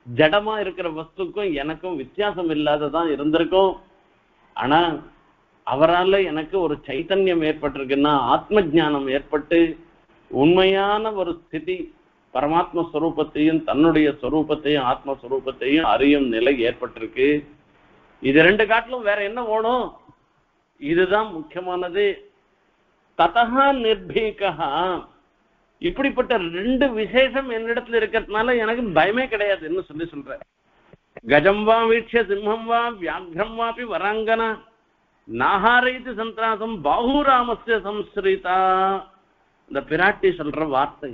ஜடமா இருக்கிற வஸ்துக்கும் எனக்கும் வித்தியாசம் இல்லாததான் இருந்திருக்கும். ஆனா அவரால் எனக்கு ஒரு சைத்தன்யம் ஏற்பட்டிருக்குன்னா, ஆத்ம ஞானம் ஏற்பட்டு உண்மையான ஒரு ஸ்திதி, பரமாத்ம ஸ்வரூபத்தையும் தன்னுடைய ஸ்வரூபத்தையும் ஆத்மஸ்வரூபத்தையும் அறியும் நிலை ஏற்பட்டிருக்கு. இது 2 காட்டிலும் வேற என்ன வேணும்? இதுதான் முக்கியமானது. ததஹா நிர்பீகா. இப்படிப்பட்ட 2 விசேஷம் என்னிடத்துல இருக்கிறதுனால எனக்கு பயமே கிடையாதுன்னு சொல்ற. கஜம் வா வீட்ச சிம்மம் வா வியாக்ரம் வாபி வராங்கனா நாஹாரைத்து சந்திராசம் பாகுராமஸ்ய சம்ஸ்ரிதா. இந்த பிராட்டி சொல்ற வார்த்தை.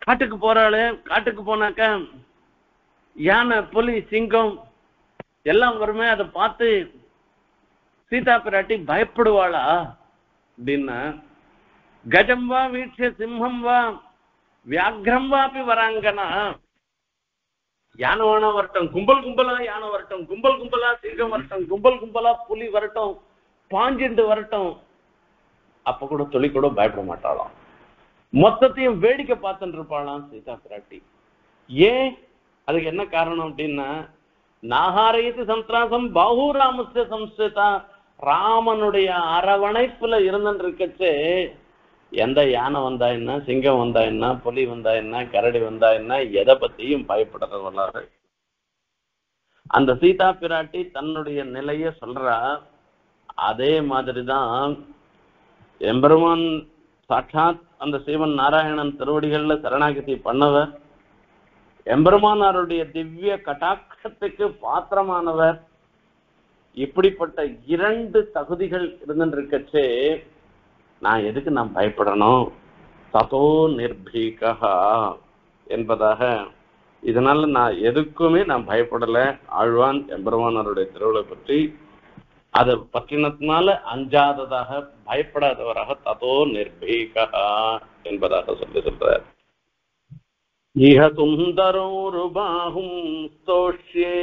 காட்டுக்கு போறாளே, காட்டுக்கு போனாக்க யானை புலி சிங்கம் எல்லாம் வருமே, அதை பார்த்து சீதா பிராட்டி பயப்படுவாளா அப்படின்னா, கஜம் வா வீட்ச சிம்மம் வா வியாக்ரம் வாபி வராங்கனா, யானை வேணா வரட்டும், கும்பல் கும்பலா யானை வரட்டும், கும்பல் கும்பலா சிங்கம் வரட்டும், கும்பல் கும்பலா புலி வரட்டும், பாஞ்சிண்டு வரட்டும், அப்ப கூட துளி கூட பயப்பட மாட்டாளாம். மொத்தத்தையும் வேடிக்கை பார்த்துட்டு இருப்பாளாம் சீதா பிராட்டி. ஏன்? அதுக்கு என்ன காரணம் அப்படின்னா, நாகாரயத்து சந்திராசம் பாகுராமஸ்ய சம்ஸ்கிருதா. ராமனுடைய அரவணைப்புல இருந்துட்டு இருக்கச்சு எந்த யானை வந்தா என்ன, சிங்கம் வந்தா என்ன, புலி வந்தா என்ன, கரடி வந்தா என்ன, எதை பத்தியும் பயப்படுறவர்களாக அந்த சீதா பிராட்டி தன்னுடைய நிலைய சொல்றா. அதே மாதிரிதான் எம்பெருமான் சாட்சாத் அந்த சிவன் நாராயணன் திருவடிகள்ல சரணாகதி பண்ணவர், எம்பெருமானாருடைய திவ்ய கட்டாட்சத்துக்கு பாத்திரமானவர். இப்படிப்பட்ட 2 தகுதிகள் இருந்துட்டு இருக்கச்சே நான் எதுக்கு நான் பயப்படணும்? ததோ நிர்பீகா என்பதாக. இதனால நான் எதுக்குமே நான் பயப்படல. ஆழ்வான் எம்பெருமானாருடைய திருவிழை பற்றி அதை பற்றினத்தினால அஞ்சாததாக, பயப்படாதவராக ததோ நிர்பீகா என்பதாக சொல்றார். இஹ சுந்தரோருபாஹும் ஸ்தோஷ்யே,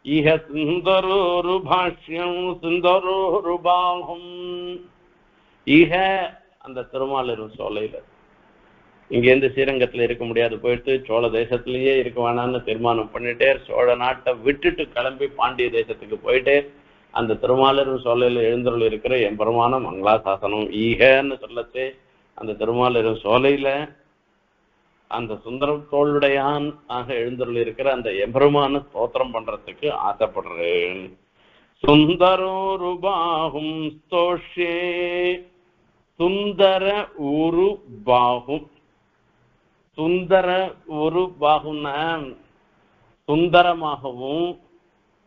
இஹ சுந்தரோருபாஷ்யம் சுந்தரோருபாஹும். இஹ அந்த திருமாலிரும் சோலையில இங்கேருந்து ஸ்ரீரங்கத்துல இருக்க முடியாது போயிட்டு சோழ தேசத்திலேயே இருக்க வேணான்னு தீர்மானம் பண்ணிட்டே சோழ நாட்டை விட்டுட்டு கிளம்பி பாண்டிய தேசத்துக்கு போயிட்டே அந்த திருமாலிரும் சோலையில எழுந்தருள் இருக்கிற எம்பெருமான மங்களாசாசனம் ஈகன்னு சொல்லச்சே அந்த திருமாலிரும் சோலையில அந்த சுந்தர தோளுடையான் ஆக எழுந்தருள் இருக்கிற அந்த எம்பெருமான ஸ்தோத்திரம் பண்றதுக்கு ஆசைப்படுறேன். சுந்தரோருபாகும் ஸ்தோஷ்யே. சுந்தர உரு பாகும். சுந்தர ஒரு பாகுன்னா சுந்தரமாகவும்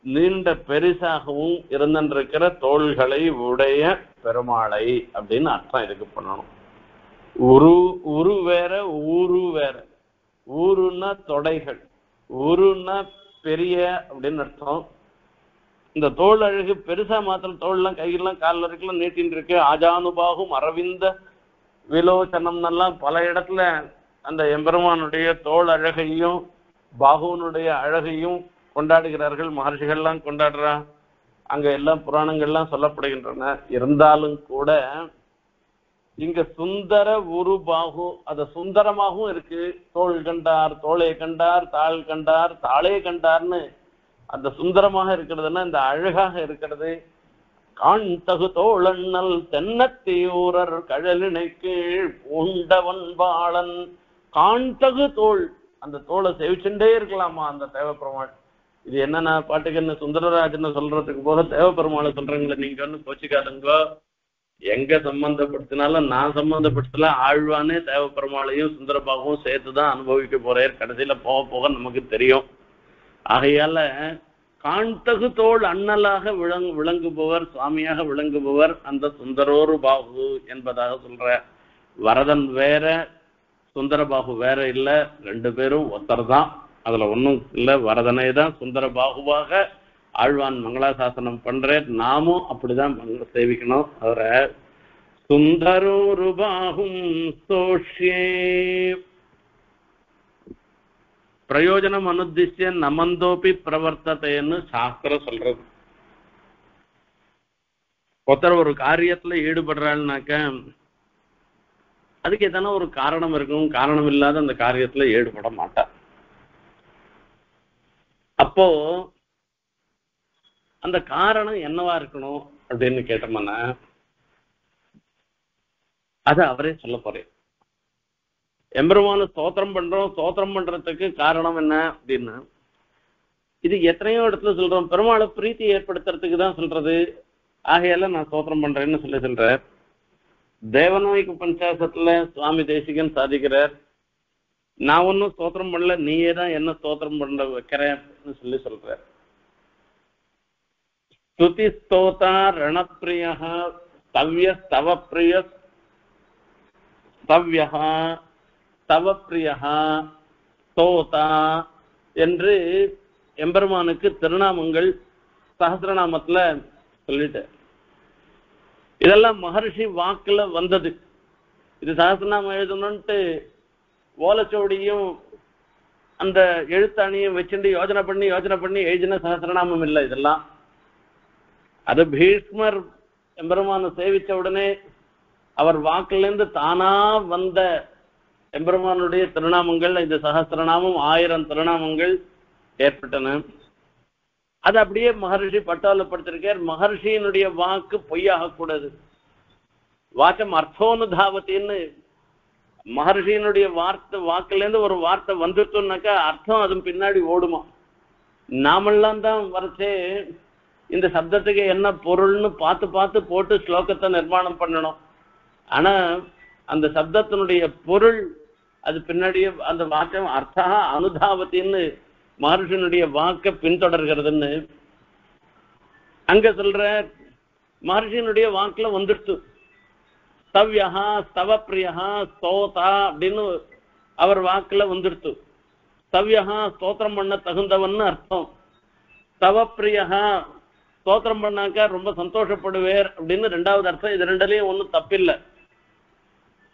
நீண்ட பெருசாகவும் இருந்திருக்கிற தோள்களை உடைய பெருமாளை அப்படின்னு அர்த்தம் இதுக்கு பண்ணணும். உரு வேற, ஊரு வேற. ஊருன்னா தொடைகள், உருன்னா பெரிய அப்படின்னு அர்த்தம். இந்த தோல் அழகு பெருசா மாத்திரம் தோல்லாம் கையெல்லாம் காலில் இருக்கலாம் நீட்டின்னு இருக்கு. ஆஜானுபாகும் அரவிந்த விலோச்சனம்னெல்லாம் பல இடத்துல அந்த எம்பெருமானுடைய தோல் அழகையும் பாகுவனுடைய அழகையும் கொண்டாடுகிறார்கள். மகர்ஷிகள்லாம் கொண்டாடுறா. அங்க எல்லாம் புராணங்கள்லாம் சொல்லப்படுகின்றன. இருந்தாலும் கூட இங்க சுந்தர உரு பாகு, அது சுந்தரமாகவும் இருக்கு. தோள் கண்டார், தோளை கண்டார், தாள் கண்டார், தாளே கண்டார்னு அந்த சுந்தரமாக இருக்கிறதுன்னா இந்த அழகாக இருக்கிறது. காண் தகு தோழண்ணல் தென்னத்தியூரர் கழலினை கீழ் பூண்டவன் பாளன். காண் தகு தோள், அந்த தோளை செவிச்சுட்டே இருக்கலாமா அந்த தேவப்பெருமாள். இது என்னன்னா பாட்டுக்கு என்ன சுந்தரராஜன் சொல்றதுக்கு போக தேவப்பெருமாளை சொல்றீங்களே, நீங்க ஒன்னும் கோச்சிக்காதுங்கோ. எங்க சம்பந்தப்படுத்தினாலும் நான் சம்பந்தப்படுத்தல, ஆழ்வானே தேவப்பெருமாளையும் சுந்தரபாகவும் சேர்த்துதான் அனுபவிக்க போறேன். கடைசியில போக போக நமக்கு தெரியும். ஆகையால காண்தகு தோள் அண்ணலாக விளங்குபவர், சுவாமியாக விளங்குபவர் அந்த சுந்தரோரு பாகு என்பதாக சொல்ற. வரதன் வேற, சுந்தரபாகு வேற இல்ல, ரெண்டு பேரும் ஒருத்தர் தான். அதுல ஒன்றும் இல்லை. வரதனை தான் சுந்தர பாகுவாக ஆழ்வான் மங்களாசாசனம் பண்றேன். நாமும் அப்படிதான் சேவிக்கணும். அவரை சுந்தரோரு பாகும் சோஷ்யே பிரயோஜனம் அனுதிஷ்ய நமந்தோப்பி பிரவர்த்தத்தைன்னு சாஸ்திரம் சொல்றது. ஒருத்தர் ஒரு காரியத்துல ஈடுபடுறாள்னாக்க அதுக்கு எதனா ஒரு காரணம் இருக்கும். காரணம் இல்லாத அந்த காரியத்துல ஈடுபட மாட்டார். அப்போ அந்த காரணம் என்னவா இருக்கணும் அப்படின்னு கேட்டோம்னா அது அவரே சொல்ல போறேன். எம்பெருமான ஸ்தோத்திரம் பண்றோம், ஸ்தோத்திரம் பண்றதுக்கு காரணம் என்ன அப்படின்னா, இது எத்தனையோ இடத்துல சொல்றோம், பெருமாளை பிரீத்தி ஏற்படுத்துறதுக்கு தான் சொல்றது. ஆகையால நான் ஸ்தோத்திரம் பண்றேன்னு சொல்றேன். தேவநோய்க்கு பஞ்சாசத்துல சுவாமி தேசிகன் சாதிக்கிறார், நான் ஒன்னும் ஸ்தோத்திரம் பண்ணல, நீயே தான் என்ன ஸ்தோத்திரம் பண்ண வைக்கிறேன்னு சொல்ற. ஸ்துதி ஸ்தோதா ரணப்பிரியா ஸ்தவ்ய ஸ்தவப்பிரிய ஸ்தவ்யா ஸ்தவப்பிரியா ஸ்தோதா என்று எம்பெருமானுக்கு திருநாமங்கள் சஹஸ்ரநாமத்துல சொல்லிட்டு, இதெல்லாம் மகர்ஷி வாக்குல வந்தது. இது சஹஸ்ரநாமம் எழுதணும்ட்டு ஓலச்சோடியும் அந்த எழுத்தாணியும் வச்சுட்டு யோஜனை பண்ணி எழுதின சஹஸ்ரநாமம் இல்லை. இதெல்லாம் அது பீஷ்மர் எம்பெருமான சேவிச்ச உடனே அவர் வாக்கிலிருந்து தானா வந்த எம்பெருமானுடைய திருநாமங்கள். இந்த சஹஸ்ரநாமம் 1000 திருநாமங்கள் ஏற்பட்டன. அது அப்படியே மகர்ஷி பட்டாளப்படுத்திருக்கார். மகர்ஷியினுடைய வாக்கு பொய்யாக கூடாது. வாச்சம் அர்த்தோனுதாவத்தின்னு மகர்ஷியினுடைய வாக்குலேருந்து ஒரு வார்த்தை வந்துட்டோம்னாக்கா அர்த்தம் அது பின்னாடி ஓடுமா. நாமெல்லாம் தான் வரைச்சே இந்த சப்தத்துக்கு என்ன பொருள்னு பார்த்து போட்டு ஸ்லோகத்தை நிர்மாணம் பண்ணணும். ஆனா அந்த சப்தத்தினுடைய பொருள் அது பின்னாடியே அந்த வாக்கம் அர்த்தா அனுதாவத்தின்னு மகர்ஷியினுடைய வாக்க பின்தொடர்கிறதுன்னு அங்க சொல்ற. மகர்ஷியினுடைய வாக்குல வந்துடுச்சு. ஸ்தவ்யா ஸ்தவப்பிரியா ஸ்தோதா அப்படின்னு அவர் வாக்குல வந்துடுச்சு. ஸ்தவ்யா ஸ்தோத்திரம் பண்ண தகுந்தவன்னு அர்த்தம். ஸ்தவப்பிரியா ஸ்தோத்திரம் பண்ணாக்கா ரொம்ப சந்தோஷப்படுவேர் அப்படின்னு 2வது அர்த்தம். இது ரெண்டுலயும் ஒன்றும் தப்பில்லை.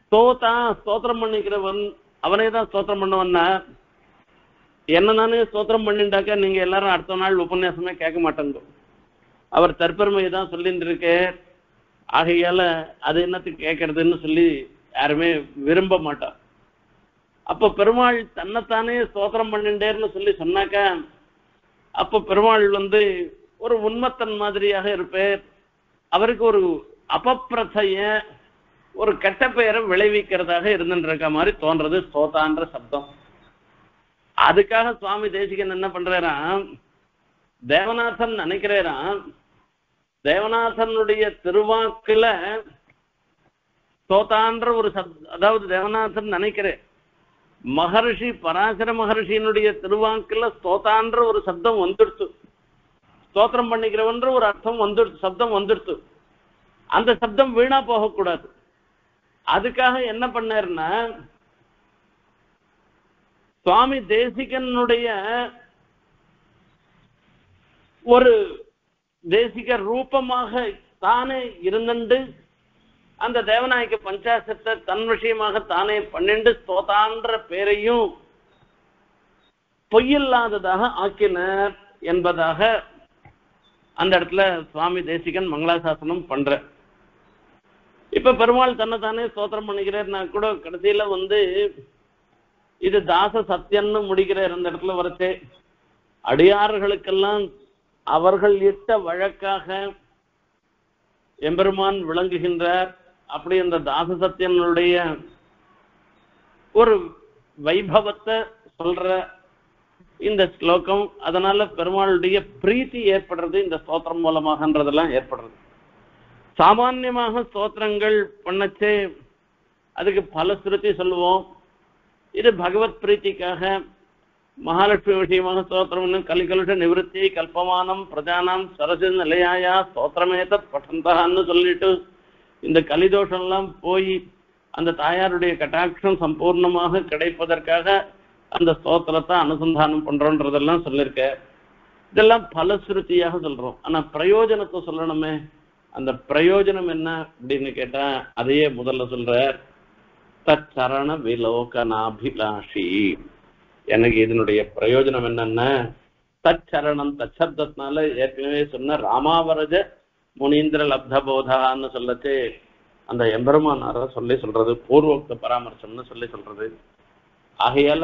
ஸ்தோதா ஸ்தோத்திரம் பண்ணிக்கிறவன் அவனே தான் ஸ்தோத்திரம் பண்ணவன்னா. என்ன நானே ஸ்தோத்திரம் பண்ணிட்டாக்கா நீங்க எல்லாரும் அடுத்த நாள் உபன்யாசமே கேட்க மாட்டேங்க. அவர் தற்பெருமையை தான் சொல்லிட்டு இருக்கே. ஆகையால அது என்னத்துக்கு கேட்கறதுன்னு சொல்லி யாருமே விரும்ப மாட்டார். அப்ப பெருமாள் தன்னைத்தானே ஸ்தோத்திரம் பண்ணிட்டேன்னு சொல்லி சொன்னாக்கா அப்ப பெருமாள் ஒரு உண்மத்தன் மாதிரியாக இருப்பார். அவருக்கு ஒரு அபப்பிரதைய ஒரு கெட்ட பெயரை விளைவிக்கிறதாக இருந்துருக்க மாதிரி தோன்றது ஸ்தோதான்ற சப்தம். அதுக்காக சுவாமி தேசிகன் என்ன பண்றாராம், தேவநாதன் நினைக்கிறாராம், தேவநாதனுடைய திருவாக்குல ஸ்தோதான்ற ஒரு அதாவது தேவநாதன் நினைக்கிறேன் மகர்ஷி பராசர மகர்ஷியினுடைய திருவாக்குல ஸ்தோதான்ற ஒரு சப்தம் வந்துடுச்சு. ஸ்தோத்திரம் பண்ணிக்கிறவன்ற ஒரு அர்த்தம் வந்துடுச்சு, சப்தம் வந்துடுச்சு. அந்த சப்தம் வீணா போகக்கூடாது. அதுக்காக என்ன பண்ணாருன்னா சுவாமி தேசிகனுடைய ஒரு தேசிக ரூபமாக தானே இருந்துண்டு அந்த தேவநாயக பஞ்சாசத்தை தன் விஷயமாக தானே 12 ஸ்தோதான்ற பேரையும் பொய்யில்லாததாக ஆக்கினார் என்பதாக அந்த இடத்துல சுவாமி தேசிகன் மங்களாசாசனம் பண்ற. இப்ப பெருமாள் தன்னைத்தானே ஸ்தோத்திரம் பண்ணிக்கிறேன்னா கூட கடைசியில இது தாச சத்தியன்னு முடிக்கிறார். அந்த இடத்துல வரச்சே அடியார்களுக்கெல்லாம் அவர்கள் இட்ட வழக்காக எம்பெருமான் விளங்குகின்றார். அப்படி அந்த தாச சத்தியனுடைய ஒரு வைபவத்தை சொல்ற இந்த ஸ்லோகம். அதனால பெருமாளுடைய பிரீத்தி ஏற்படுறது இந்த ஸ்தோத்திரம் மூலமாகன்றதெல்லாம் ஏற்படுறது. சாமான்யமாக ஸ்தோத்திரங்கள் பண்ணச்சே அதுக்கு பல ஸ்ருதி சொல்லுவோம். இது பகவத் பிரீத்திக்காக மகாலட்சுமி விஷயமாக ஸ்தோத்திரம் கலிகலுஷ நிவர்த்தி கல்பமானம் பிரஜானம் சரசு நிலையாயா ஸ்தோத்திரமேத பட்டந்தான்னு சொல்லிட்டு இந்த கலிதோஷம்லாம் போய் அந்த தாயாருடைய கட்டாட்சம் சம்பூர்ணமாக கிடைப்பதற்காக அந்த ஸ்தோத்திரத்தை அனுசந்தானம் பண்றோன்றதெல்லாம் சொல்லியிருக்க. இதெல்லாம் பல ஸ்ருதியாக சொல்றோம். ஆனா பிரயோஜனத்தை சொல்லணுமே, அந்த பிரயோஜனம் என்ன அப்படின்னு கேட்டா அதையே முதல்ல சொல்ற தச்சரண விலோகனாபிலாஷி. எனக்கு இதனுடைய பிரயோஜனம் என்னன்னா தச்சரணம் தச்சப்தத்தினால ஏற்கனவே சொன்ன ராமாவரஜ முனீந்திர லப்த போதான்னு சொல்லச்சு அந்த எம்பெருமானார சொல்றது பூர்வோக்த பராமர்சம்னு சொல்றது. ஆகையால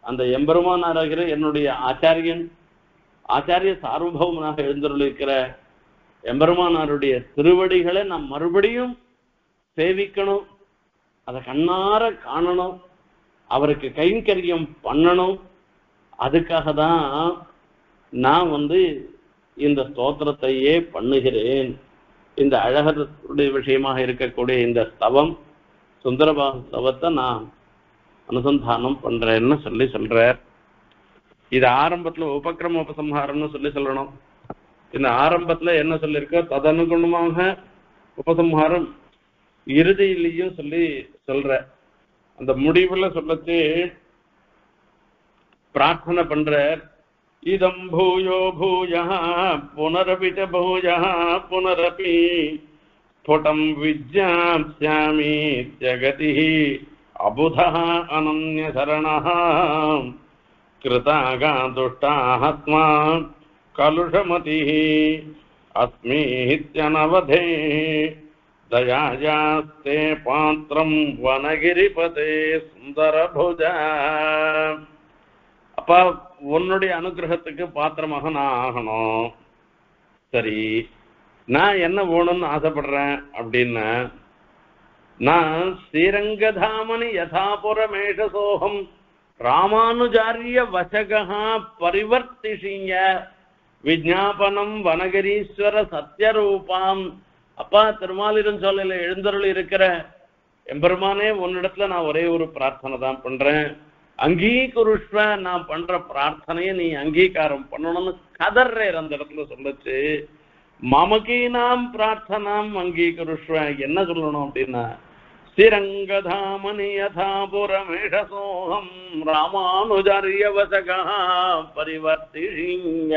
அந்த எம்பெருமானாராகிற என்னுடைய ஆச்சாரிய சார்வபௌமனாக எழுந்தருளிருக்கிற எம்பெருமானாருடைய திருவடிகளை நாம் மறுபடியும் சேவிக்கணும், அதை கண்ணார காணணும், அவருக்கு கைங்கரியம் பண்ணணும். அதுக்காக தான் நான் இந்த ஸ்தோத்திரத்தையே பண்ணுகிறேன். இந்த அழகருடைய விஷயமாக இருக்கக்கூடிய இந்த ஸ்தவம் சுந்தரபாகு ஸ்தவத்தை நான் அனுசந்தானம் பண்றேன்னு சொல்றார். இது ஆரம்பத்துல உபக்கிரம உபசம்ஹாரம்னு சொல்லணும். இந்த ஆரம்பத்துல என்ன சொல்லியிருக்கோ ததனுகுணமாக உபசம்ஹாரம் இறுதியிலையும் சொல்ற. அந்த முடிவுல சொல்லச்சு பிரார்த்தனை பண்ற இதம் பூயோ பூயா புனரபி ச பூயா புனரபி ஸ்புடம் விஜ்ஞாப்ஸ்யாமி ஜகதி அபுதா அனன்ய சரணः கிருதாகா துஷ்டாத்மா கலுஷமதிः அஸ்மித்யனவதே தயாயாஸ்தே பாத்திரம் வனகிரிபதே சுந்தரபுஜா. அப்பா உன்னுடைய அனுகிரகத்துக்கு பாத்திரமாக நான் ஆகணும். சரி, நான் என்ன வேணும்னு ஆசைப்படுறேன் அப்படின்னா நான் ஸ்ரீரங்கதாமனி யதாபுரமேஷசோகம் ராமானுஜாரிய வசகா பரிவர்த்திஷீய விஜாபனம் வனகிரீஸ்வர சத்யரூபாம். அப்பா திருமாலிரன் சோலையில எழுந்தருள் இருக்கிற எம்பெருமானே உன்னிடத்துல நான் ஒரே ஒரு பிரார்த்தனை தான் பண்றேன். அங்கீகருஷ்வ, நான் பண்ற பிரார்த்தனையை நீ அங்கீகாரம் பண்ணணும்னு கதர்றேர். அந்த இடத்துல சொல்லச்சு மமகீனாம் பிரார்த்தனாம் அங்கீகருஷ்வ. என்ன சொல்லணும் அப்படின்னா ஸ்ரீரங்கதாமனி யதாபுரமேஷசோகம் ராமானுஜாரிய வசகா பரிவர்த்திஷீய.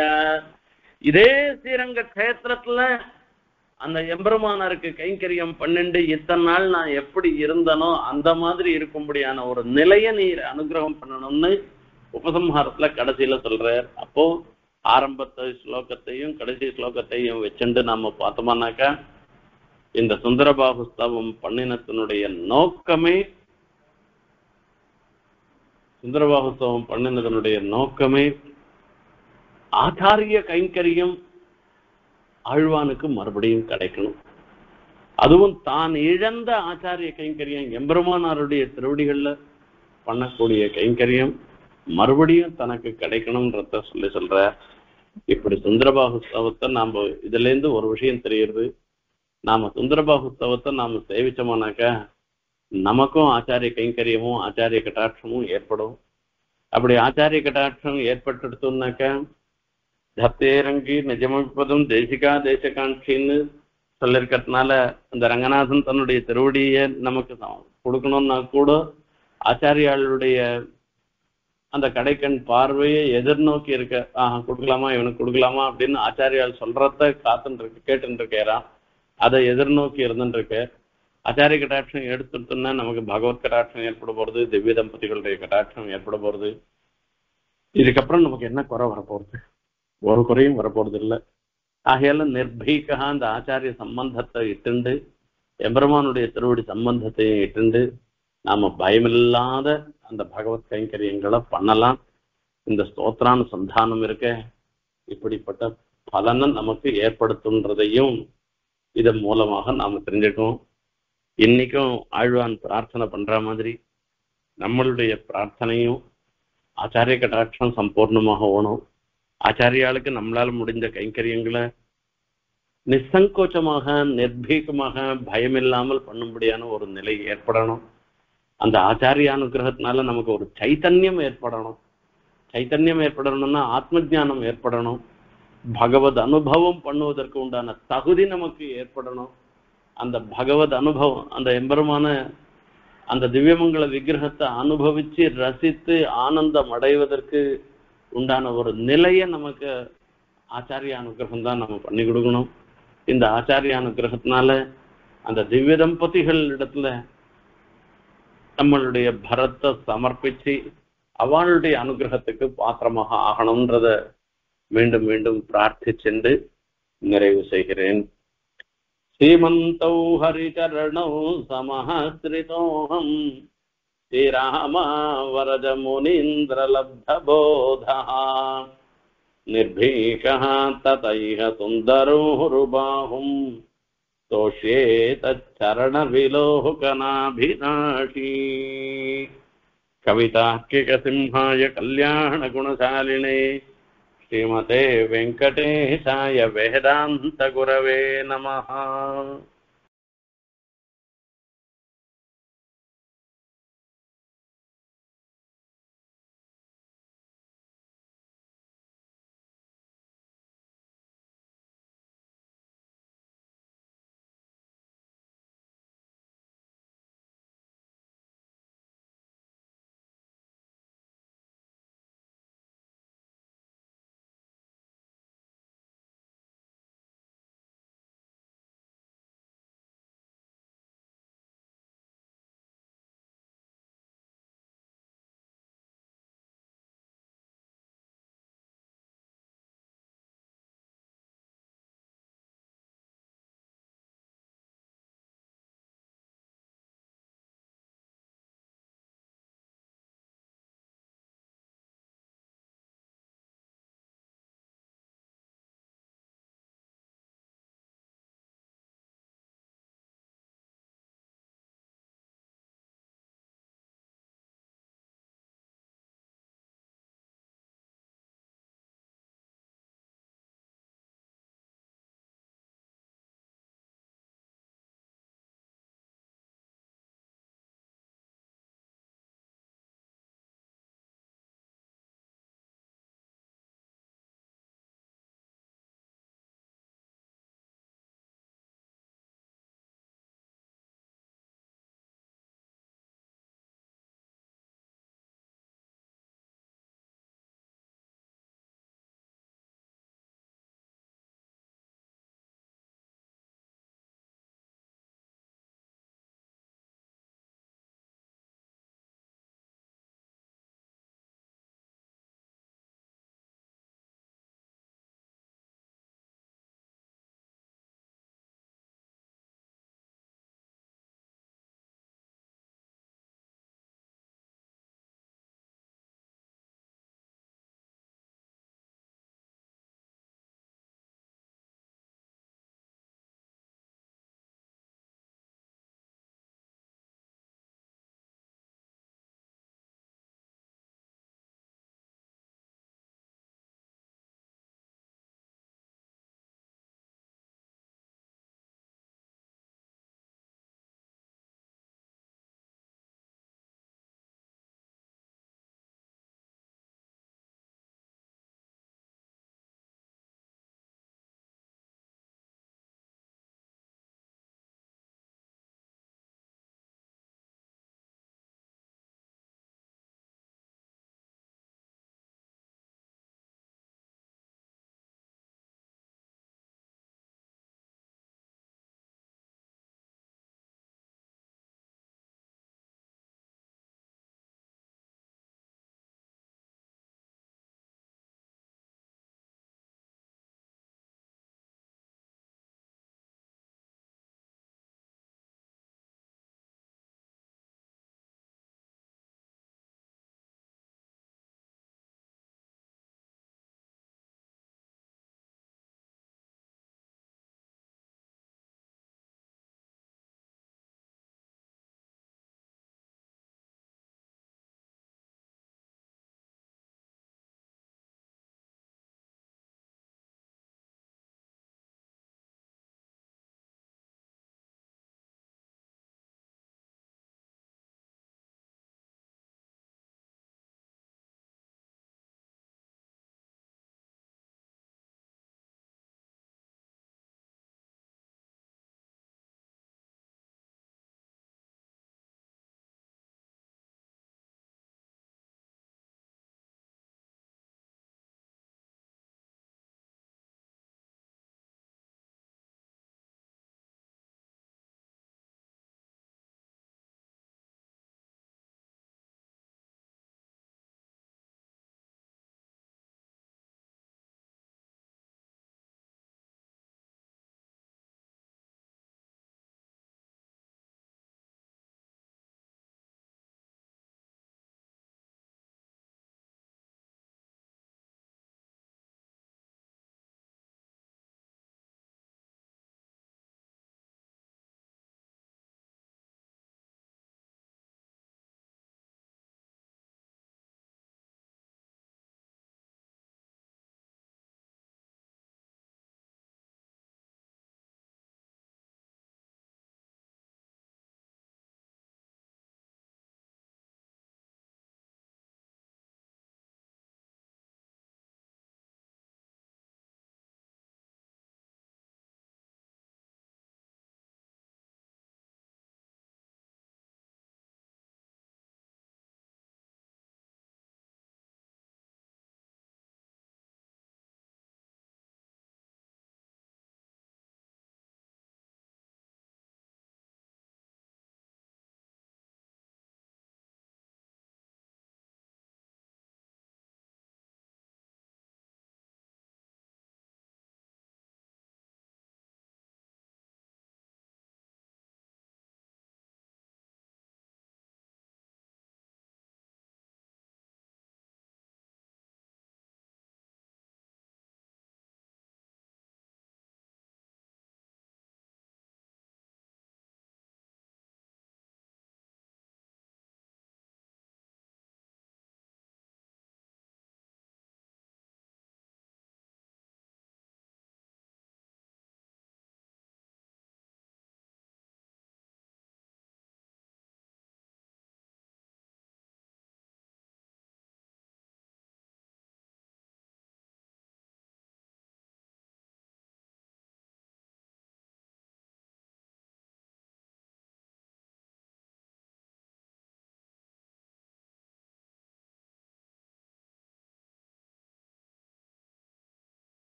இதே ஸ்ரீரங்க கஷேத்திரத்துல அந்த எம்பெருமானாருக்கு கைங்கரியம் பண்ணிண்டு இத்தனை நாள் நான் எப்படி இருந்தனோ அந்த மாதிரி இருக்கும்படியான ஒரு நிலையை நீர் அனுகிரகம் பண்ணணும்னு உபசம்ஹாரத்துல கடைசியில சொல்றார். அப்போ ஆரம்பத்தை ஸ்லோகத்தையும் கடைசி ஸ்லோகத்தையும் வச்சுண்டு நாம பார்த்தோம்னாக்கா இந்த சுந்தரபாகு ஸ்தவம் பண்ணினத்தினுடைய நோக்கமே சுந்தரபாகுஸ்தவம் பண்ணினதனுடைய நோக்கமே ஆச்சாரிய கைங்கரியம் ஆழ்வானுக்கு மறுபடியும் கிடைக்கணும். அதுவும் தான் இழந்த ஆச்சாரிய கைங்கரியம் எம்பெருமானாருடைய திருவடிகள்ல பண்ணக்கூடிய கைங்கரியம் மறுபடியும் தனக்கு கிடைக்கணும்ன்றத சொல்ற. இப்படி சுந்தரபாகுஸ்தவத்தை நாம இதுல இருந்து ஒரு விஷயம் தெரியுது. நாம சுந்தரபாகுஸ்தவத்தை நாம சேவிச்சோம்னாக்கா நமக்கும் ஆச்சாரிய கைங்கரியமும் ஆச்சாரிய கட்டாட்சமும் ஏற்படும். அப்படி ஆச்சாரிய கட்டாட்சம் ஏற்பட்டுடுத்தோம்னாக்கா தப்தேரங்கி நிஜமப்பதும் தேசிகா தேசகாட்சின்னு சொல்லிருக்கிறதுனால அந்த ரங்கநாதன் தன்னுடைய திருவடியை நமக்கு கொடுக்கணும்னா கூட ஆச்சாரியாளுடைய அந்த கடைக்கண் பார்வையை எதிர்நோக்கி இருக்க, கொடுக்கலாமா இவனுக்கு கொடுக்கலாமா அப்படின்னு ஆச்சாரியால் சொல்றத கேட்டுன்னு இருக்கேரான். அதை எதிர்நோக்கி இருந்துட்டு இருக்க. ஆச்சாரிய கட்டாட்சம் எடுத்துட்டோம்னா நமக்கு பகவத் கட்டாட்சம் ஏற்பட போறது, திவ்ய தம்பதிகளுடைய கட்டாட்சம் ஏற்பட போறது. இதுக்கப்புறம் நமக்கு என்ன குறை வரப்போறது? ஒரு குறையும் வரப்போறது இல்லை. ஆகையால நிர்பீகா அந்த ஆச்சாரிய சம்பந்தத்தை இட்டுண்டு எம்பெருமானுடைய திருவடி சம்பந்தத்தை இட்டு நாம பயமில்லாத அந்த பகவத் கைங்கரியங்களை பண்ணலாம். இந்த ஸ்தோத்திரானுசந்தானம் இருக்க இப்படிப்பட்ட பலனை நமக்கு ஏற்படுத்துன்றதையும் இதன் மூலமாக நாம தெரிஞ்சுக்கோம். இன்னைக்கும் ஆழ்வான் பிரார்த்தனை பண்ற மாதிரி நம்மளுடைய பிரார்த்தனையும் ஆச்சாரிய கடாட்சம் சம்பூர்ணமாக ஓணும். ஆச்சாரியாளுக்கு நம்மளால முடிஞ்ச கைங்கரியங்களை நிசங்கோச்சமாக நிர்பீகமாக பயமில்லாமல் பண்ணும்படியான ஒரு நிலை ஏற்படணும். அந்த ஆச்சாரிய அனுகிரகத்தினால நமக்கு ஒரு சைத்தன்யம் ஏற்படணும். சைத்தன்யம் ஏற்படணும்னா ஆத்ம ஞானம் ஏற்படணும். பகவத் அனுபவம் பண்ணுவதற்கு உண்டான தகுதி நமக்கு ஏற்படணும். அந்த பகவத் அனுபவம், அந்த எம்பெருமான அந்த திவ்யமங்கல விக்கிரகத்தை அனுபவிச்சு ரசித்து ஆனந்தம் அடைவதற்கு உண்டான ஒரு நிலையை நமக்கு ஆச்சாரிய அனுகிரகம் தான் நம்ம பண்ணி கொடுக்கணும். இந்த ஆச்சாரிய அனுகிரகத்தினால அந்த திவ்ய தம்பதிகள் இடத்துல நம்மளுடைய பரத்தை சமர்ப்பிச்சு அவளுடைய அனுகிரகத்துக்கு பாத்திரமாக ஆகணும்ன்றத மீண்டும் மீண்டும் பிரார்த்திச்சென்று நிறைவு செய்கிறேன். ஸ்ரீமந்தௌ ஹரிச்சரணௌ சமஹஸ்ரிதோஹம் ஸ்ரீராமா வரஜ முனீந்திரலப்தபோதः நிர்பீகः ததைஹ சுந்தரோருபாஹும் தோஷ்யே தச்சரணவிலோகனாபிநாஷி. கவிதார்க்கிகசிம்ஹாய கல்யாணகுணசாலினே ஸ்ரீமதே வெங்கடேசாய வேதாந்த குரவே நமः.